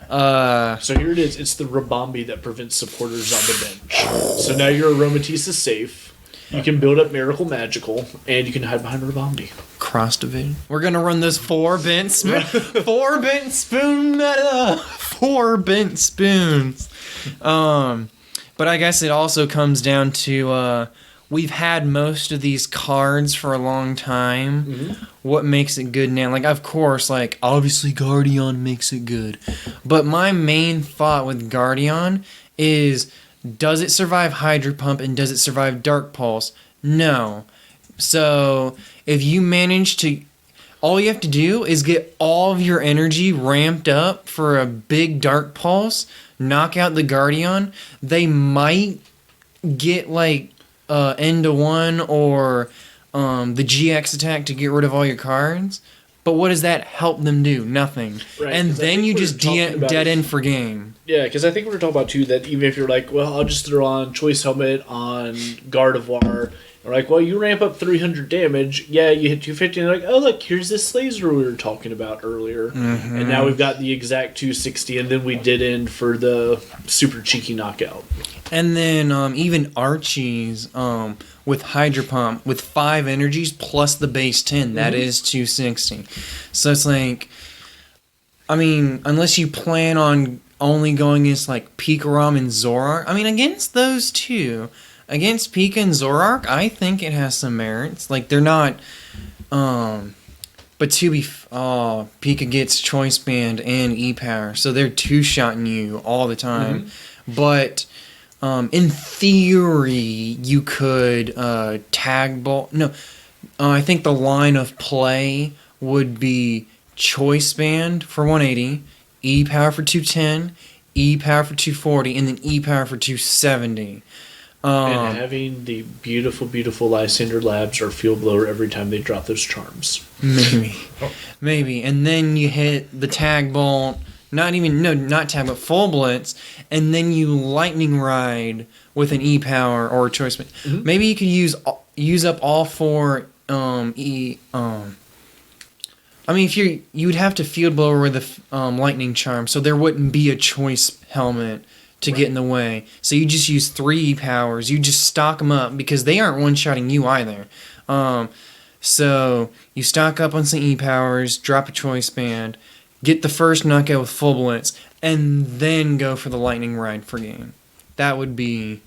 So here it is. It's the Rabombi that prevents supporters on the bench. So now your Aromatisse is safe. You can build up Miracle Magical, and you can hide behind Rabombi. Cross division. We're gonna run those 4 bent spoon, 4 bent spoon meta, 4 bent spoons. But I guess it also comes down to we've had most of these cards for a long time. Mm-hmm. What makes it good now? Like, of course, like obviously Guardian makes it good, but my main thought with Guardian is, does it survive Hydro Pump and does it survive Dark Pulse? No. So if you manage to, all you have to do is get all of your energy ramped up for a big Dark Pulse, knock out the Guardian. They might get like end to 1 or the GX attack to get rid of all your cards. But what does that help them do? Nothing. Right, and then you just dead end for game. Yeah, because I think we were talking about, too, that even if you're like, well, I'll just throw on Choice Helmet on Gardevoir. You're like, well, you ramp up 300 damage. Yeah, you hit 250. And they're like, oh, look, here's this laser we were talking about earlier. Mm-hmm. And now we've got the exact 260. And then we did end for the super cheeky knockout. And then even Archie's with Hydro Pump with 5 energies plus the base 10, that is 260. So it's like, I mean, unless you plan on only going against like Pikarom and Zoroark, I mean, against those two, against Pika and Zoroark, I think it has some merits. Like, they're not, but to be, Pika gets Choice Band and E-Power, so they're two-shotting you all the time. Mm-hmm. But in theory, you could tag ball. No, I think the line of play would be Choice Band for 180, E-Power for 210, E-Power for 240, and then E-Power for 270. And having the beautiful, beautiful Lysander Labs or Field Blower every time they drop those charms. Maybe. And then you hit the Tag Bolt. Not Tag, but Full Blitz, and then you Lightning Ride with an E-Power or a Choice. Mm-hmm. Maybe you could use up all 4 I mean, if you would have to Field Blower with a Lightning Charm, so there wouldn't be a Choice Helmet to get in the way. So you just use 3 E-Powers. You just stock them up because they aren't one-shotting you either. So you stock up on some E-Powers, drop a Choice Band, get the first knockout with Full Blitz, and then go for the Lightning Ride for game. That would be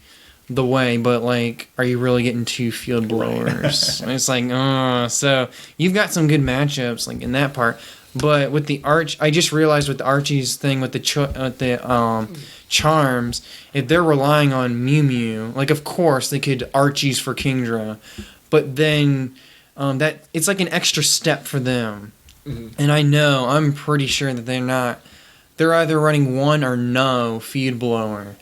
the way, but, like, are you really getting 2 Field Blowers? It's like, so you've got some good matchups, like, in that part. But with the I just realized with the Archie's thing with the charms, if they're relying on Mew Mew, like, of course they could Archie's for Kingdra, but then that it's like an extra step for them. Mm-hmm. And I'm pretty sure that they're either running 1 or no Field Blower.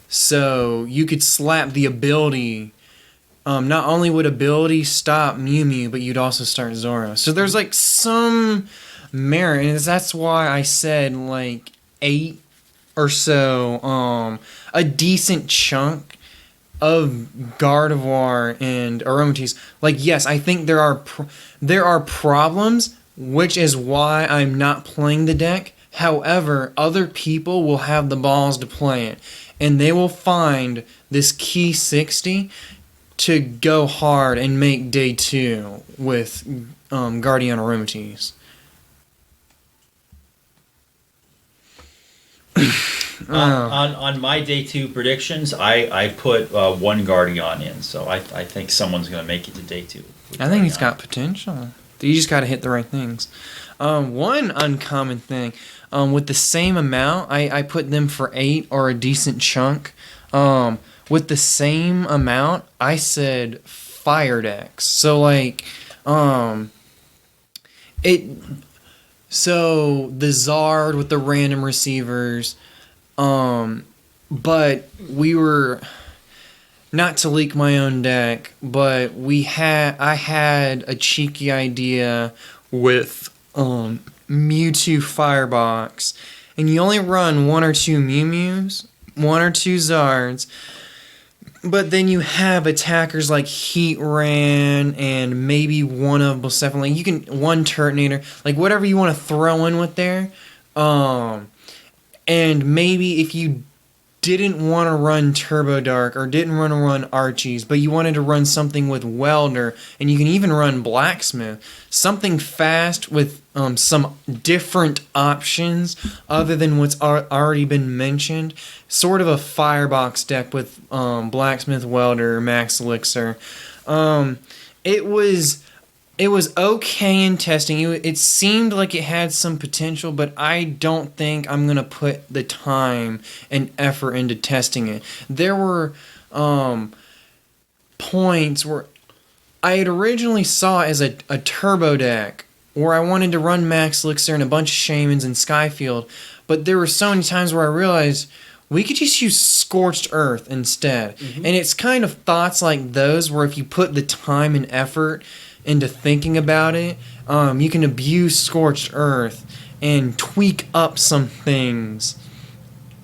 So you could slap the ability not only would ability stop Mew Mew, but you'd also start Zoro. So there's like some merit, and that's why I said like 8 or so, a decent chunk of Gardevoir and Aromatisse. Like, yes, I think there are problems, which is why I'm not playing the deck. However, other people will have the balls to play it, and they will find this key 60 to go hard and make day 2 with Guardian Aromatisse. On my day 2 predictions, I put one Guardian in, so I think someone's going to make it to day 2. I think he's got potential. You just got to hit the right things. One uncommon thing, with the same amount, I put them for 8 or a decent chunk. With the same amount, I said fire decks. So like, so the Zard with the random receivers, but we were, not to leak my own deck, but I had a cheeky idea with Mewtwo Firebox, and you only run 1 or 2 Mew Mews, 1 or 2 Zards, but then you have attackers like Heatran and maybe one of Blacephalon. Like you can one Turtonator, like whatever you want to throw in with there. And maybe if you didn't want to run Turbo Dark or didn't want to run Archie's, but you wanted to run something with Welder, and you can even run Blacksmith, something fast with some different options other than what's already been mentioned, sort of a Firebox deck with Blacksmith, Welder, Max Elixir. It was okay in testing. It seemed like it had some potential, but I don't think I'm going to put the time and effort into testing it. There were points where I had originally saw it as a turbo deck, where I wanted to run Max Elixir and a bunch of Shamans and Skyfield, but there were so many times where I realized we could just use Scorched Earth instead. Mm-hmm. And it's kind of thoughts like those where if you put the time and effort into thinking about it, you can abuse Scorched Earth and tweak up some things,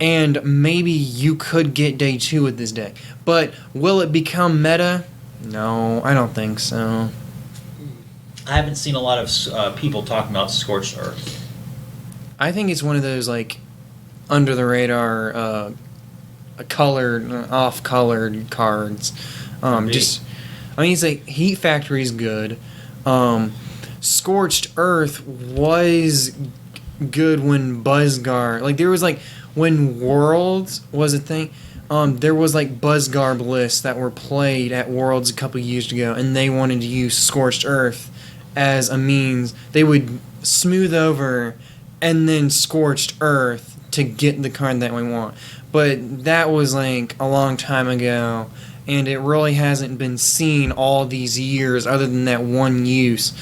and maybe you could get day 2 with this deck. But will it become meta? No, I don't think so. I haven't seen a lot of people talking about Scorched Earth. I think it's one of those like under the radar, colored, off-colored cards. It's like Heat Factory is good. Scorched Earth was good when Buzzgar, like there was like when Worlds was a thing. There was like Buzzgarb lists that were played at Worlds a couple years ago, and they wanted to use Scorched Earth as a means. They would smooth over and then Scorched Earth to get the card that we want. But that was like a long time ago, and it really hasn't been seen all these years other than that one use.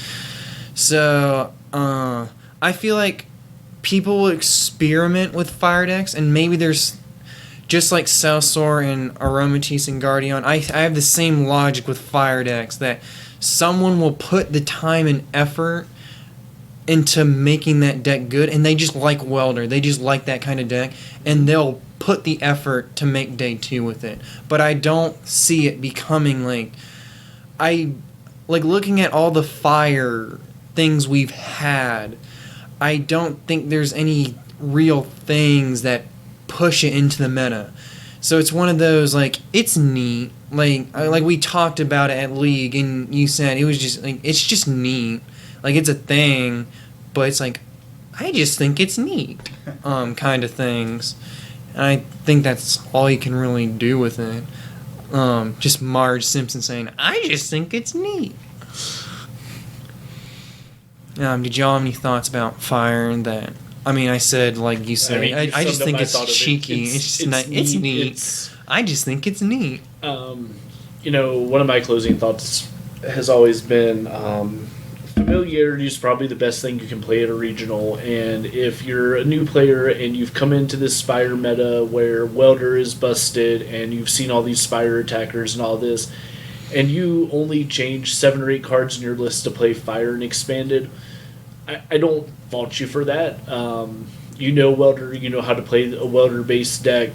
So, I feel like people will experiment with fire decks, and maybe there's, just like Cellsor and Aromatisse and Guardian, I have the same logic with fire decks, that someone will put the time and effort into making that deck good, and they just like Welder, they just like that kind of deck, and they'll put the effort to make day 2 with it. But I don't see it becoming like looking at all the fire things we've had, I don't think there's any real things that push it into the meta. So it's one of those, like, it's neat, like we talked about it at League, and you said it was just like, it's just neat, like it's a thing, but it's like, I just think it's neat, kind of things. And I think that's all you can really do with it. Just Marge Simpson saying, I just think it's neat. Did y'all have any thoughts about fire and that? I mean, I said, like you said, I just think it's cheeky. It's neat. I just think it's neat. One of my closing thoughts has always been familiarity is probably the best thing you can play at a regional. And if you're a new player and you've come into this Spire meta where Welder is busted and you've seen all these Spire attackers and all this, and you only change 7 or 8 cards in your list to play Fire and Expanded, I don't fault you for that. You know Welder, you know how to play a Welder-based deck.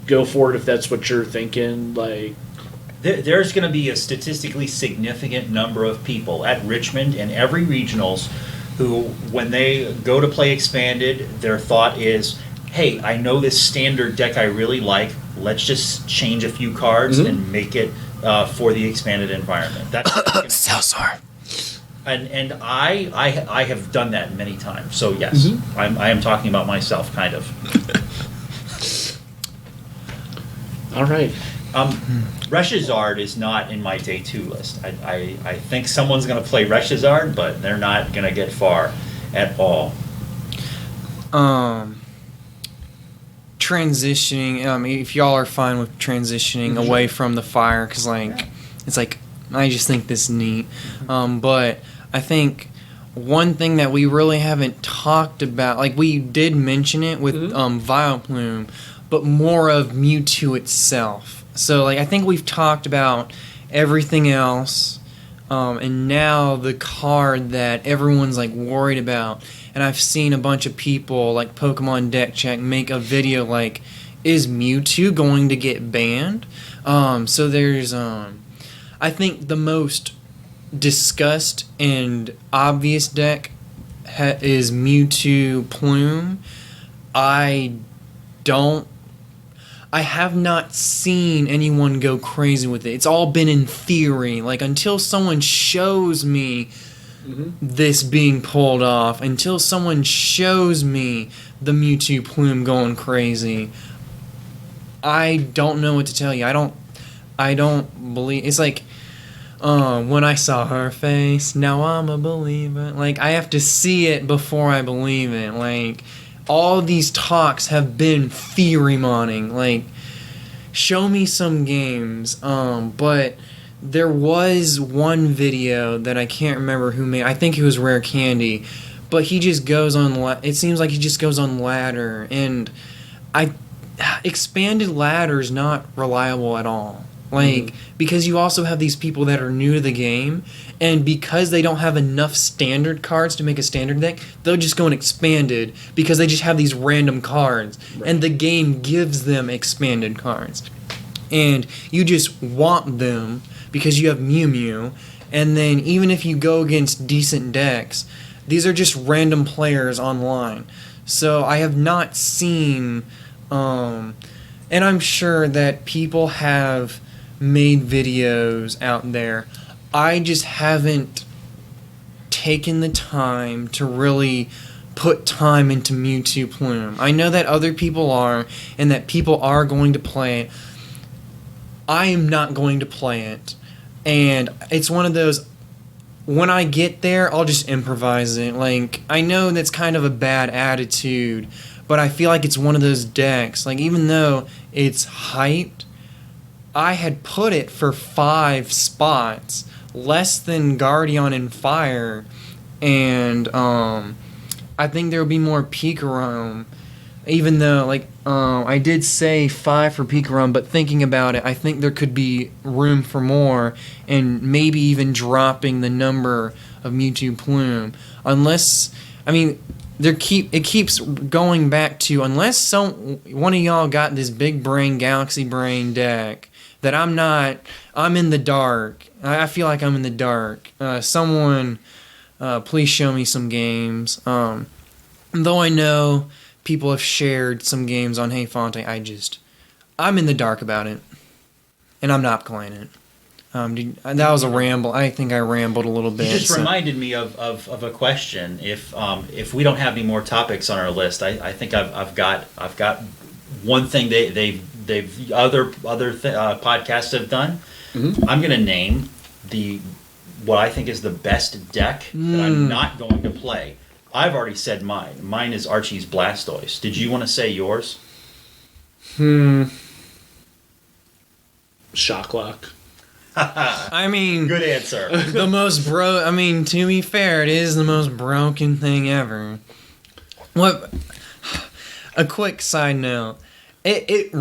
Go for it if that's what you're thinking. Like, There's going to be a statistically significant number of people at Richmond and every regionals who, when they go to play Expanded, their thought is, hey, I know this standard deck I really like. Let's just change a few cards and make it for the Expanded environment. That's Salsar. And I have done that many times. So yes, I am talking about myself, kind of. all right. Reshazard is not in my day 2 list. I think someone's going to play Reshazard, but they're not going to get far at all. Transitioning, if y'all are fine with transitioning away from the fire, because it's like, I just think this is neat. But I think one thing that we really haven't talked about, like we did mention it with Vileplume, but more of Mewtwo itself. So like I think we've talked about everything else, and now the card that everyone's like worried about. And I've seen a bunch of people like Pokemon Deck Check make a video like, is Mewtwo going to get banned? So there's I think the most discussed and obvious deck is Mewtwo Plume. I have not seen anyone go crazy with it. It's all been in theory. Like, until someone shows me this being pulled off, until someone shows me the Mewtwo Plume going crazy, I don't know what to tell you. I don't believe. It's like, when I saw her face, now I'm a believer. Like, I have to see it before I believe it. Like, all these talks have been theory-moning. Like, show me some games. But there was one video that I can't remember who made. I think it was Rare Candy. But he just goes on. It seems like he just goes on ladder, and expanded ladder is not reliable at all. Like, because you also have these people that are new to the game, and because they don't have enough standard cards to make a standard deck, they'll just go and expanded because they just have these random cards, and the game gives them expanded cards. And you just want them because you have Mew Mew, and then even if you go against decent decks, these are just random players online. So I have not seen, and I'm sure that people have made videos out there. I just haven't taken the time to really put time into Mewtwo Plume. I know that other people are, and that people are going to play it. I am not going to play it. And it's one of those, when I get there, I'll just improvise it. Like, I know that's kind of a bad attitude, but I feel like it's one of those decks. Like, even though it's hyped, I had put it for 5 spots, less than Guardian and Fire, and I think there will be more Pikarom, even though, like, I did say 5 for Pikarom, but thinking about it, I think there could be room for more, and maybe even dropping the number of Mewtwo Plume, unless, I mean, it keeps going back to, unless one of y'all got this big brain, Galaxy Brain deck, that I'm in the dark. I feel like I'm in the dark. Someone, please show me some games. Though I know people have shared some games on Hey Fonte, I'm in the dark about it. And I'm not playing it. That was a ramble. I think I rambled a little bit. You just reminded me of a question. If we don't have any more topics on our list, I think I've got one thing other podcasts have done. I'm going to name what I think is the best deck that I'm not going to play. I've already said mine. Mine is Archie's Blastoise. Did you want to say yours? Shocklock. I mean, good answer. The most to be fair, it is the most broken thing ever. A quick side note. It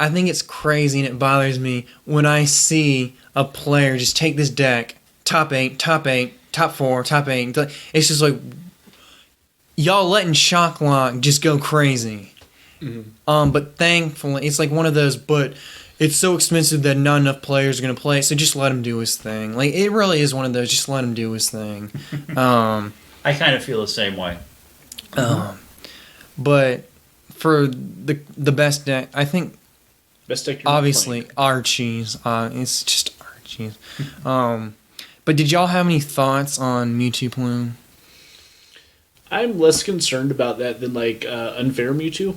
I think it's crazy and it bothers me when I see a player just take this deck, top 8, top 4, top 8. It's just like, y'all letting Shocklock just go crazy. Mm-hmm. But thankfully, it's like one of those, but it's so expensive that not enough players are going to play it, so just let him do his thing. Like, it really is one of those, just let him do his thing. I kind of feel the same way. But for the best deck, I think, best deck obviously, Archie's. It's just Archie's. But did y'all have any thoughts on Mewtwo Plume? I'm less concerned about that than, like, Unfair Mewtwo.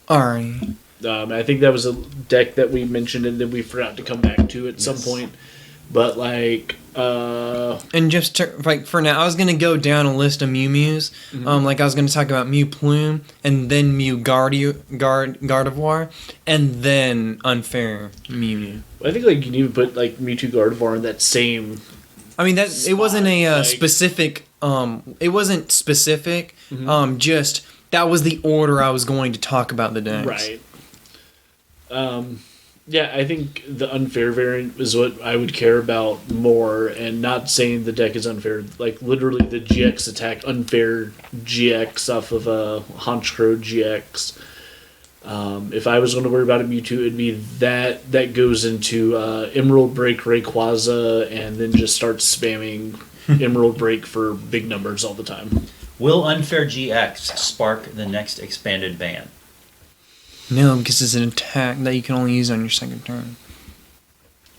Alright. I think that was a deck that we mentioned and then we forgot to come back to at some point. But, like... and just like for now, I was gonna go down a list of Mew Mews. Mm-hmm. Like I was gonna talk about Mew Plume, and then Mew Gardevoir, and then Unfair Mew. I think like you can even put like Mewtwo Gardevoir in that same. I mean that spot. It wasn't a like, specific. It wasn't specific. Mm-hmm. Just that was the order I was going to talk about the decks. Right. Yeah, I think the unfair variant is what I would care about more, and not saying the deck is unfair. Like, literally, the GX attack, unfair GX off of Honchkrow GX. If I was going to worry about a Mewtwo, it'd be that goes into Emerald Break Rayquaza, and then just starts spamming Emerald Break for big numbers all the time. Will Unfair GX spark the next expanded ban? No, because it's an attack that you can only use on your second turn.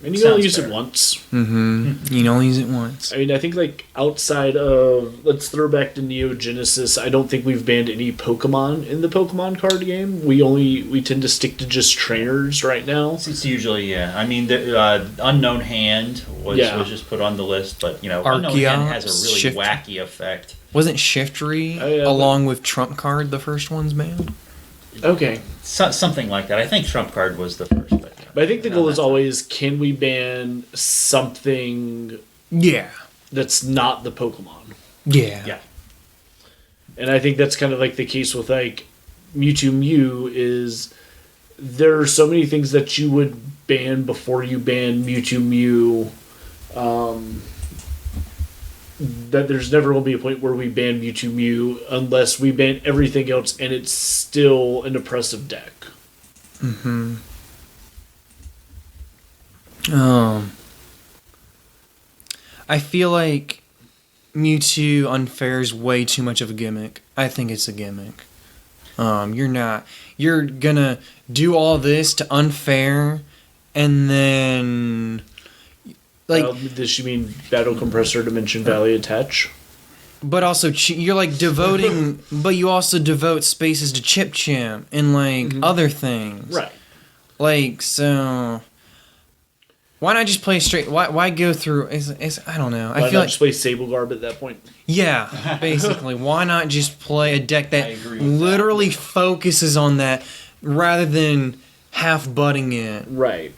And you can only use it once. Mm-hmm. You can only use it once. I mean, I think, like, outside of... Let's throw back to Neo Genesis. I don't think we've banned any Pokemon in the Pokemon card game. We tend to stick to just trainers right now. It's usually, yeah. I mean, the Unknown Hand was just put on the list, but, you know, Unknown Hand has a really wacky effect. Wasn't Shiftry, along with Trump Card, the first one's banned? Okay. Something like that. I think Trump Card was the first. But I think the goal is always, can we ban something that's not the Pokemon? Yeah. And I think that's kind of like the case with like Mewtwo Mew is there are so many things that you would ban before you ban Mewtwo Mew that there's never going to be a point where we ban Mewtwo Mew unless we ban everything else and it's still an oppressive deck. Mm-hmm. I feel like Mewtwo Unfair is way too much of a gimmick. I think it's a gimmick. You're gonna do all this to Unfair and then... Like, does she mean Battle Compressor Dimension Valley attach? But also, you're like devoting, but you also devote spaces to Chip Champ and like other things, right? Like, so why not just play straight? Why go through? I don't know. I feel like just play Sable Garb at that point. Yeah, basically, why not just play a deck that literally focuses on that rather than half butting it? Right.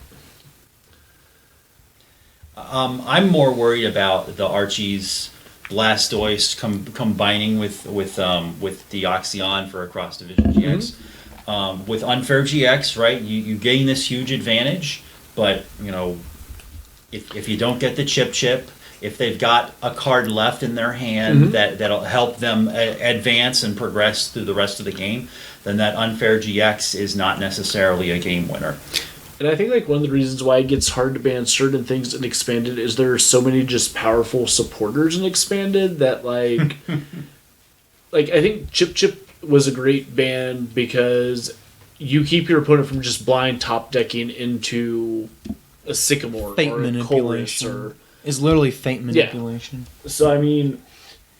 I'm more worried about the Archie's Blastoise combining with Deoxyon for a cross division GX. With Unfair GX, right? You gain this huge advantage, but you know, if you don't get the chip, if they've got a card left in their hand that'll help them advance and progress through the rest of the game, then that Unfair GX is not necessarily a game winner. And I think like one of the reasons why it gets hard to ban certain things in Expanded is there are so many just powerful supporters in Expanded that like like I think Chip was a great ban because you keep your opponent from just blind top decking into a Sycamore Fate or a manipulation. Colress It's literally fate manipulation. Yeah. So I mean,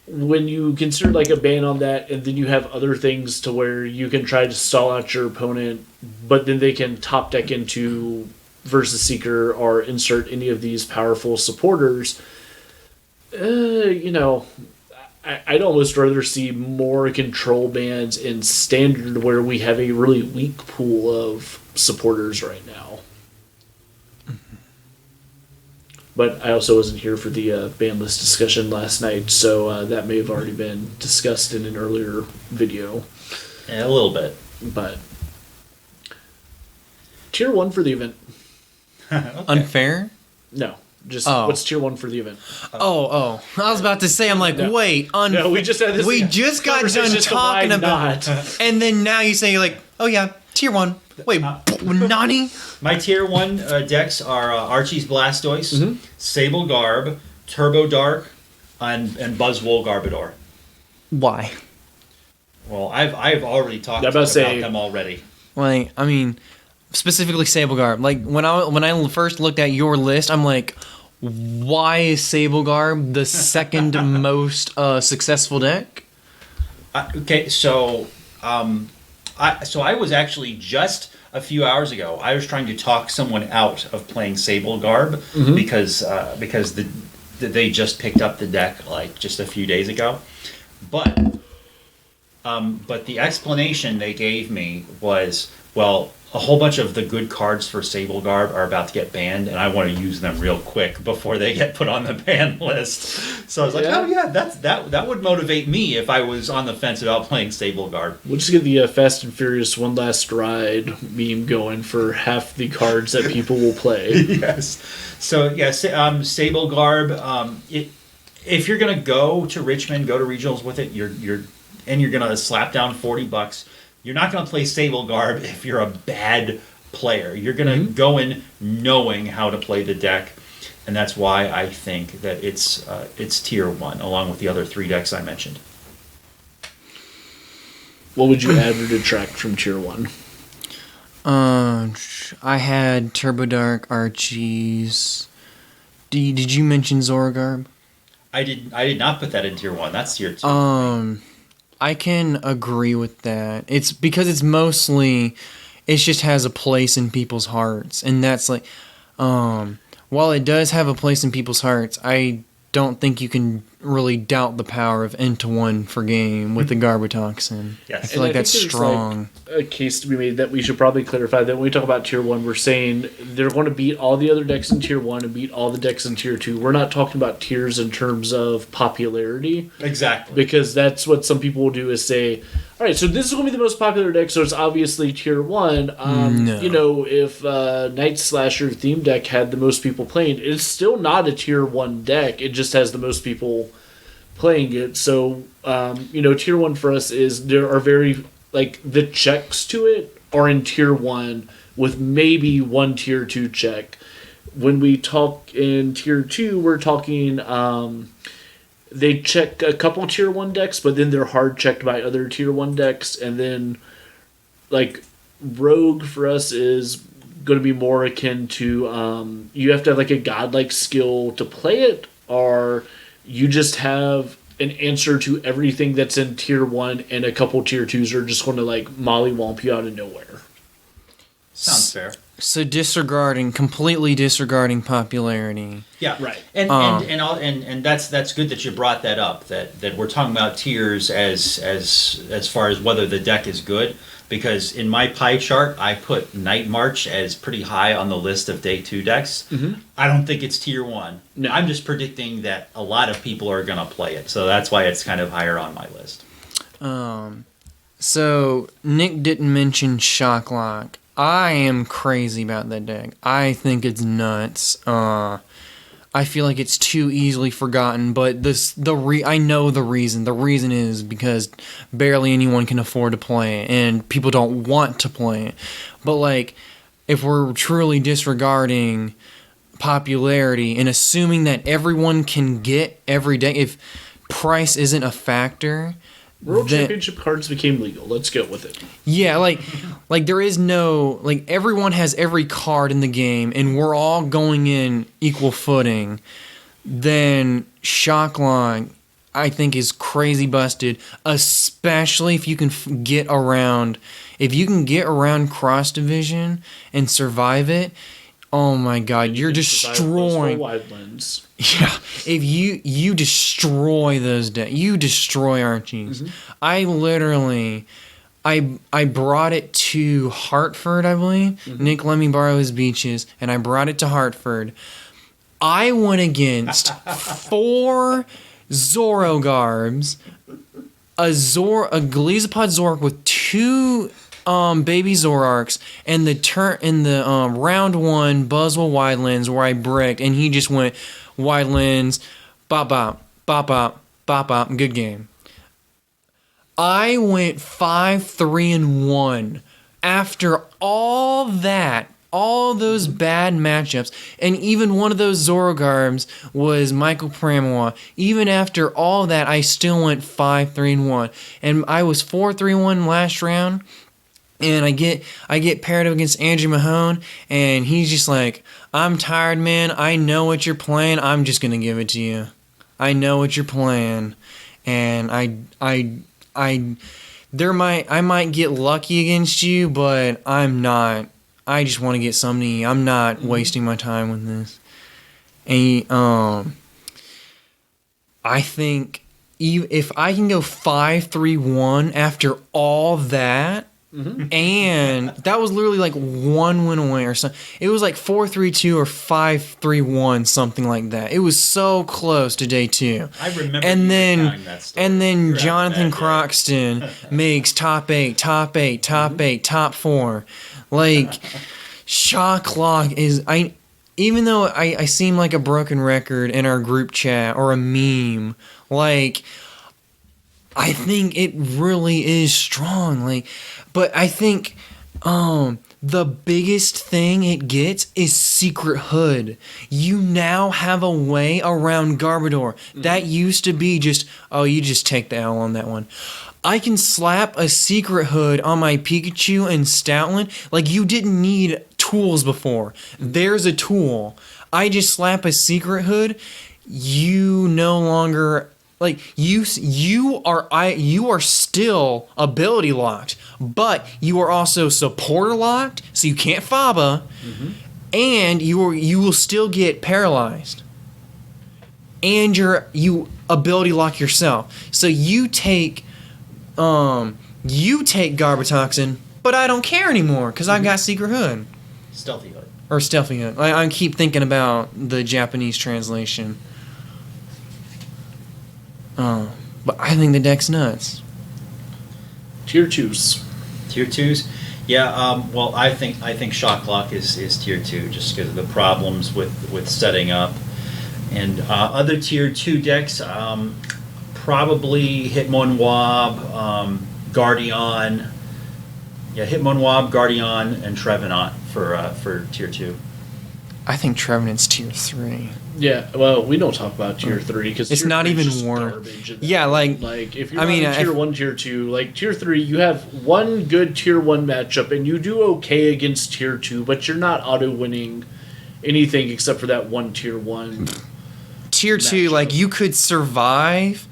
when you consider like a ban on that, and then you have other things to where you can try to stall out your opponent, but then they can top deck into Versus Seeker or insert any of these powerful supporters, you know, I'd almost rather see more control bans in Standard where we have a really weak pool of supporters right now. But I also wasn't here for the ban list discussion last night, so that may have already been discussed in an earlier video. Yeah, a little bit. But Tier 1 for the event. Okay. Unfair? No. Just what's tier 1 for the event? Oh. I was about to say, I'm like, wait, No, we just had this. we just got done talking about and then now you say, like, oh yeah, tier 1. Wait, Nani? My tier 1 decks are Archie's Blastoise, Sable Garb, Turbo Dark, and Buzzwole Garbodor. Why? Well, I've already talked Yeah, about them already. Like, I mean, specifically Sable Garb. Like, when I first looked at your list, I'm like, why is Sable Garb the second most successful deck? Okay, so I was actually just a few hours ago. I was trying to talk someone out of playing Sable Garb because they just picked up the deck like just a few days ago, but the explanation they gave me was, well, a whole bunch of the good cards for Sable Garb are about to get banned, and I want to use them real quick before they get put on the ban list. So I was like, oh yeah, that would motivate me if I was on the fence about playing Sable Garb. We'll just get the Fast and Furious One Last Ride meme going for half the cards that people will play. Yes. So yeah, Sable Garb. If you're gonna go to Richmond, go to regionals with it, you're gonna slap down $40. You're not going to play Sable Garb if you're a bad player. You're going to go in knowing how to play the deck, and that's why I think that it's tier 1, along with the other 3 decks I mentioned. What would you add or detract from tier 1? I had Turbo Dark, Archie's. Did you mention Zorogarb? I did not put that in tier 1. That's tier 2. I can agree with that. It's because it just has a place in people's hearts. And that's like, while it does have a place in people's hearts, I don't think you can really doubt the power of N-1 for game with the Garbotoxin. Yes. I feel like that's strong. Like a case to be made that we should probably clarify that when we talk about tier 1, we're saying they're going to beat all the other decks in tier 1 and beat all the decks in tier 2. We're not talking about tiers in terms of popularity. Exactly. Because that's what some people will do is say, all right, so this is going to be the most popular deck, so it's obviously tier 1. No. You know, if Night Slasher theme deck had the most people playing, it's still not a tier 1 deck. It just has the most people playing it. So, tier 1 for us is there are very, like, the checks to it are in tier 1 with maybe one tier 2 check. When we talk in tier 2, we're talking, they check a couple tier 1 decks, but then they're hard checked by other tier 1 decks. And then, like, Rogue for us is going to be more akin to you have to have, like, a godlike skill to play it, or you just have an answer to everything that's in tier 1, and a couple tier 2s are just going to, like, mollywomp you out of nowhere. Sounds fair. So completely disregarding popularity. Yeah, right. And that's good that you brought that up. That we're talking about tiers as far as whether the deck is good. Because in my pie chart, I put Night March as pretty high on the list of day 2 decks. I don't think it's tier 1. No. I'm just predicting that a lot of people are going to play it, so that's why it's kind of higher on my list. So Nick didn't mention Shocklock. I am crazy about that deck. I think it's nuts. I feel like it's too easily forgotten, but I know the reason. The reason is because barely anyone can afford to play it, and people don't want to play it. But, like, if we're truly disregarding popularity and assuming that everyone can get every deck, if price isn't a factor, World Championship cards became legal. Let's go with it. Yeah, like there is no, like, everyone has every card in the game, and we're all going in equal footing. Then Shocklock, I think, is crazy busted, especially if you can get around cross division and survive it. Oh my God, you're destroying. Wildlands. Yeah, if you destroy those decks, you destroy Archie's. I literally, I brought it to Hartford, I believe. Nick let me borrow his beaches, and I brought it to Hartford. I went against 4 Zorogarbs, a Gleezapod Zork with 2 baby Zorarks and the round 1 Buzzwole Wildlands where I bricked and he just went Wildlands, bop bop, bop bop, bop bop, good game. I went 5-3-1 after all that, all those bad matchups, and even one of those Zorogarbs was Michael Pramois. Even after all that, I still went 5-3-1, and I was 4-3-1 last round. And I get paired up against Andrew Mahone, and he's just like, "I'm tired, man. I know what you're playing. I'm just gonna give it to you. I know what you're playing, and I might get lucky against you, but I'm not. I just want to get something. I'm not wasting my time with this." And I think if I can go 5-3-1 after all that, and that was literally like 1 win away or something. It was like 4-3-2 or 5-3-1, something like that. It was so close to day 2. I remember. And telling that story. then You're Jonathan having a bad day. Croxton makes top 8, top 8, top 8, top 4. Like Shot Clock is even though I seem like a broken record in our group chat or a meme, like I think it really is strong. Like, but I think the biggest thing it gets is Secret Hood. You now have a way around Garbodor. That used to be just, oh, you just take the L on that one. I can slap a Secret Hood on my Pikachu and Stoutland. Like, you didn't need tools before. There's a tool. I just slap a Secret Hood. You no longer... Like you are still ability locked, but you are also supporter locked, so you can't Faba, and you will still get paralyzed, and you ability lock yourself. So you take Garbotoxin, but I don't care anymore because I've got Secret Hood Stealthy Hood. or Stealthy Hood. I keep thinking about the Japanese translation. But I think the deck's nuts. Tier 2s. Tier 2s? Yeah, well, I think Shot Clock is Tier 2 just because of the problems with setting up. And other Tier 2 decks, probably Hitmonwob, Guardian. Yeah, Hitmonwob, Guardian, and Trevenant for Tier 2. I think Trevenant's Tier 3. Yeah, well, we don't talk about Tier 3 because It's not even war. Yeah, like if you're Tier 1, Tier 2, like Tier 3, you have one good Tier 1 matchup and you do okay against Tier 2, but you're not auto-winning anything except for that one Tier 1. Tier 2, like you could survive,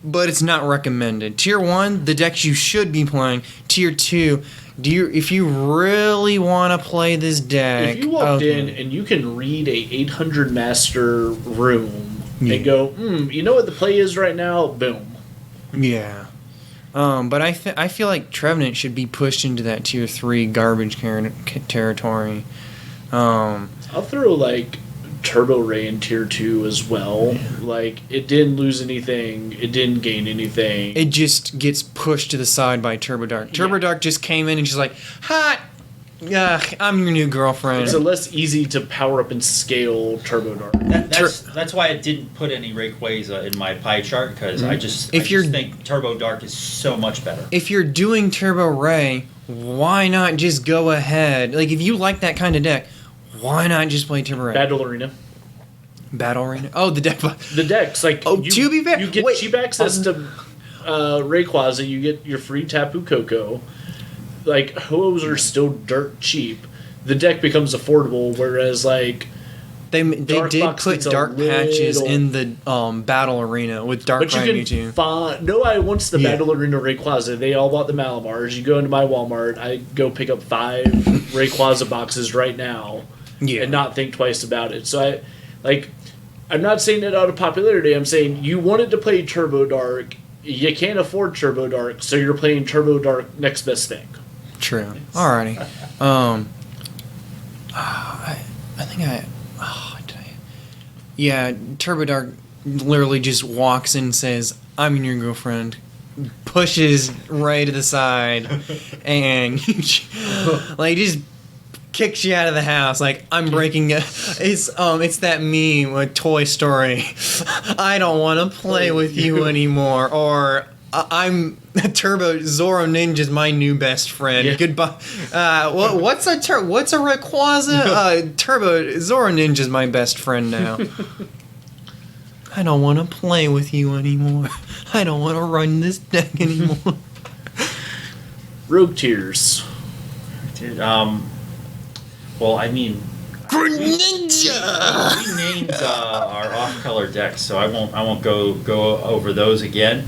but it's not recommended. Tier 1, the decks you should be playing. Tier 2, if you really want to play this deck, if you walked in and you can read a 800 master room and go, you know what the play is right now? Boom. Yeah. But I feel like Trevenant should be pushed into that Tier 3 garbage territory. I'll throw like Turbo Ray in Tier 2 as well. Like, it didn't lose anything. It didn't gain anything. It just gets pushed to the side by Turbo Dark. Turbo Dark just came in and she's like, "Hot, I'm your new girlfriend." It's a less easy to power up and scale Turbo Dark. That's why I didn't put any Rayquaza in my pie chart because I just think Turbo Dark is so much better. If you're doing Turbo Ray, why not just go ahead? Like, if you like that kind of deck, why not just play Turbo Ray? Battle Arena. Oh, the deck. The decks, like, to be fair, you get cheap access to Rayquaza, you get your free Tapu Koko. Like, Ho-Ohs are still dirt cheap. The deck becomes affordable, whereas, like, they did put dark patches in the Battle Arena with Dark Mewtwo. Nobody wants the Battle Arena Rayquaza. They all bought the Malamars. You go into my Walmart, I go pick up 5 Rayquaza boxes right now and not think twice about it. So I'm not saying it out of popularity. I'm saying you wanted to play Turbo Dark. You can't afford Turbo Dark, so you're playing Turbo Dark next best thing. True. Alrighty. Yeah, Turbo Dark literally just walks in and says, "I'm your girlfriend. pushes Ray to the side and like just kicks you out of the house. Like, I'm breaking it. It's that meme with Toy Story. I don't want to play with you anymore. Or Turbo Zoro Ninja's my new best friend. Yeah. Goodbye. What's a Rayquaza? Turbo Zoro Ninja's my best friend now. I don't want to play with you anymore. I don't want to run this deck anymore. Rogue Tears. Dude, well, I mean, Greninja! we named our off-color decks, so I won't go over those again.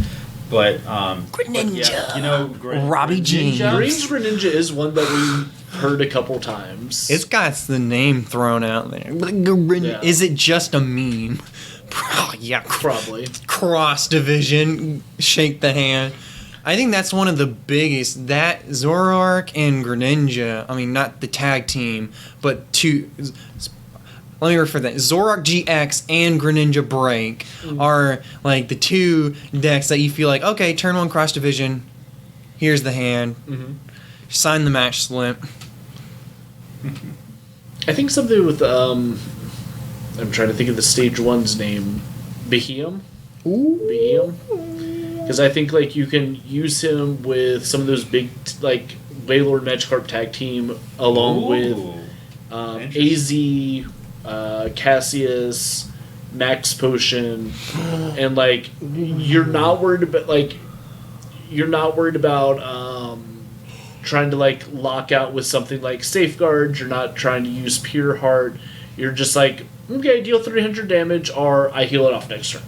But Greninja. yeah, you know, Robbie James. Green's Greninja is one that we've heard a couple times. It's got the name thrown out there. Yeah. Is it just a meme? Yeah, Probably. cross division, shake the hand. I think that's one of the biggest. That Zoroark and Greninja, I mean, not the tag team, but two. Let me refer that. Zoroark GX and Greninja Break are like the two decks that you feel like, okay, turn one cross division, here's the hand, sign the match slip. I think something with I'm trying to think of the stage one's name. Beheum? Beheum? Because I think like you can use him with some of those big like Wailord Magikarp tag team along with AZ, Cassius, Max Potion, and like you're not worried about trying to like lock out with something like Safeguard. You're not trying to use Pure Heart. You're just like, okay, deal 300 damage, or I heal it off next turn.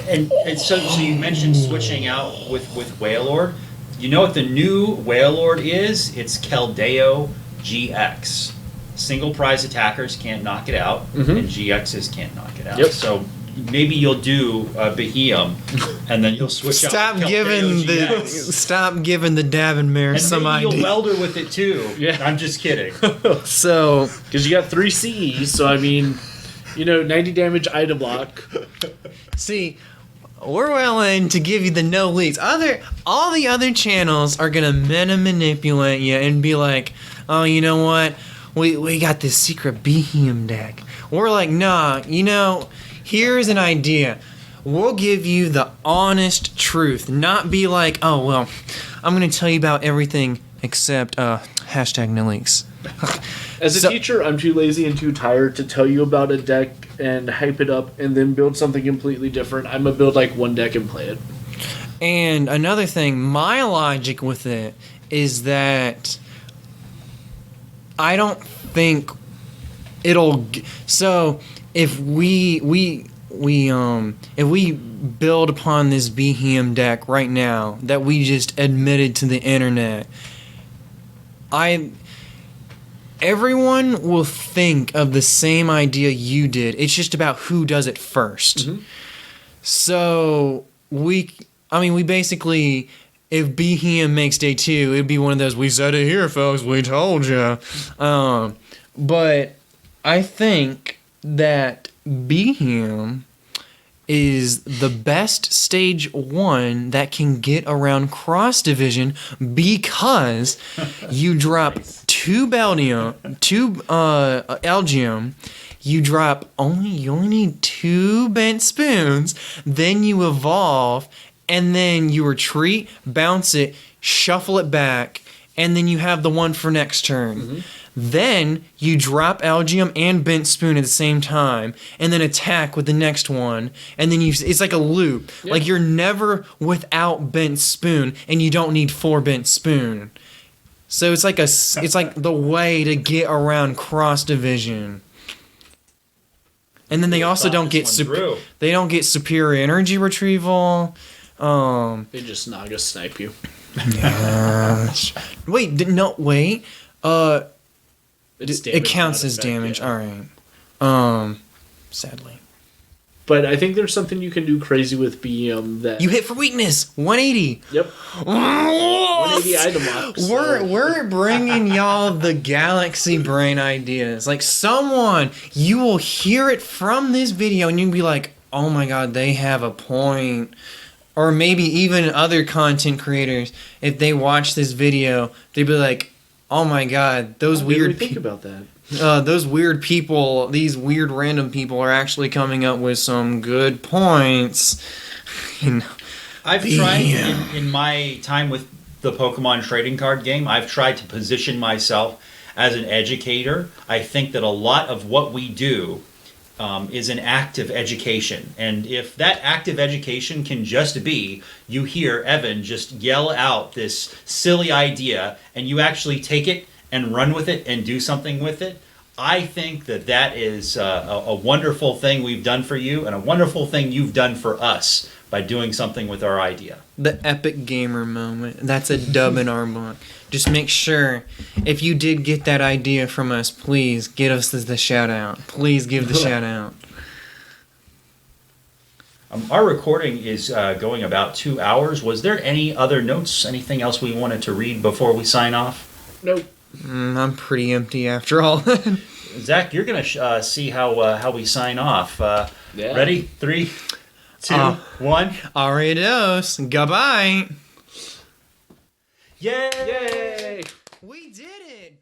And so you mentioned switching out with Wailord. You know what the new Wailord is? It's Keldeo GX. Single prize attackers can't knock it out, and GXs can't knock it out. Yep. So maybe you'll do Beheum, and then you'll switch out. Stop giving the Davin and some maybe idea. you'll welder with it too. Yeah. I'm just kidding. So Because you got 3 CEs, so I mean, 90 damage item block. see, we're willing to give you the no leads. All the other channels are gonna meta manipulate you and be like, oh, you know what? We got this secret Behemoth deck. We're like, nah, here's an idea. We'll give you the honest truth, not be like, oh, well, I'm going to tell you about everything except hashtag no leaks. As a teacher, I'm too lazy and too tired to tell you about a deck and hype it up and then build something completely different. I'm going to build like one deck and play it. And another thing, my logic with it is that I don't think it'll. So if we build upon this Behemoth deck right now that we just admitted to the internet, everyone will think of the same idea you did. It's just about who does it first. So we basically, if Behemoth makes day 2, it'd be one of those, we said it here, folks, we told you. But I think that Behemoth is the best stage 1 that can get around cross division because you drop 2 Algium, you only need 2 bent spoons, then you evolve, and then you retreat, bounce it, shuffle it back, and then you have the one for next turn. Then you drop Algium and Bent Spoon at the same time, and then attack with the next one, and then it's like a loop. Yeah. Like you're never without Bent Spoon, and you don't need 4 Bent Spoon. So it's like the way to get around cross division. And then they also don't get they don't get superior energy retrieval. They just Naga snipe you. Wait. It's It counts as effect, damage. yeah. All right. Sadly. But I think there's something you can do crazy with BM that You hit for weakness. 180. Yep. 180 item lock. So. We're bringing y'all the galaxy brain ideas. Like you will hear it from this video and you'll be like, oh my god, they have a point. or maybe even other content creators, if they watch this video, they'd be like, "Oh my God, those weird think about that. Those weird people, these weird random people, are actually coming up with some good points." You know, I've tried in my time with the Pokemon trading card game, I've tried to position myself as an educator. I think that a lot of what we do is an active education. And if that active education can just be, you hear Evan just yell out this silly idea and you actually take it and run with it and do something with it, I think that that is a wonderful thing we've done for you and a wonderful thing you've done for us by doing something with our idea. the epic gamer moment. That's a dub in our book. Just make sure, if you did get that idea from us, please give us the shout out. Please give the shout out. Our recording is going about 2 hours. Was there any other notes, anything else we wanted to read before we sign off? Nope. I'm pretty empty after all. Zach, you're going to see how we sign off. Yeah. Ready? 3, 2, 1. Aridos. Goodbye. Yay! Yay! We did it.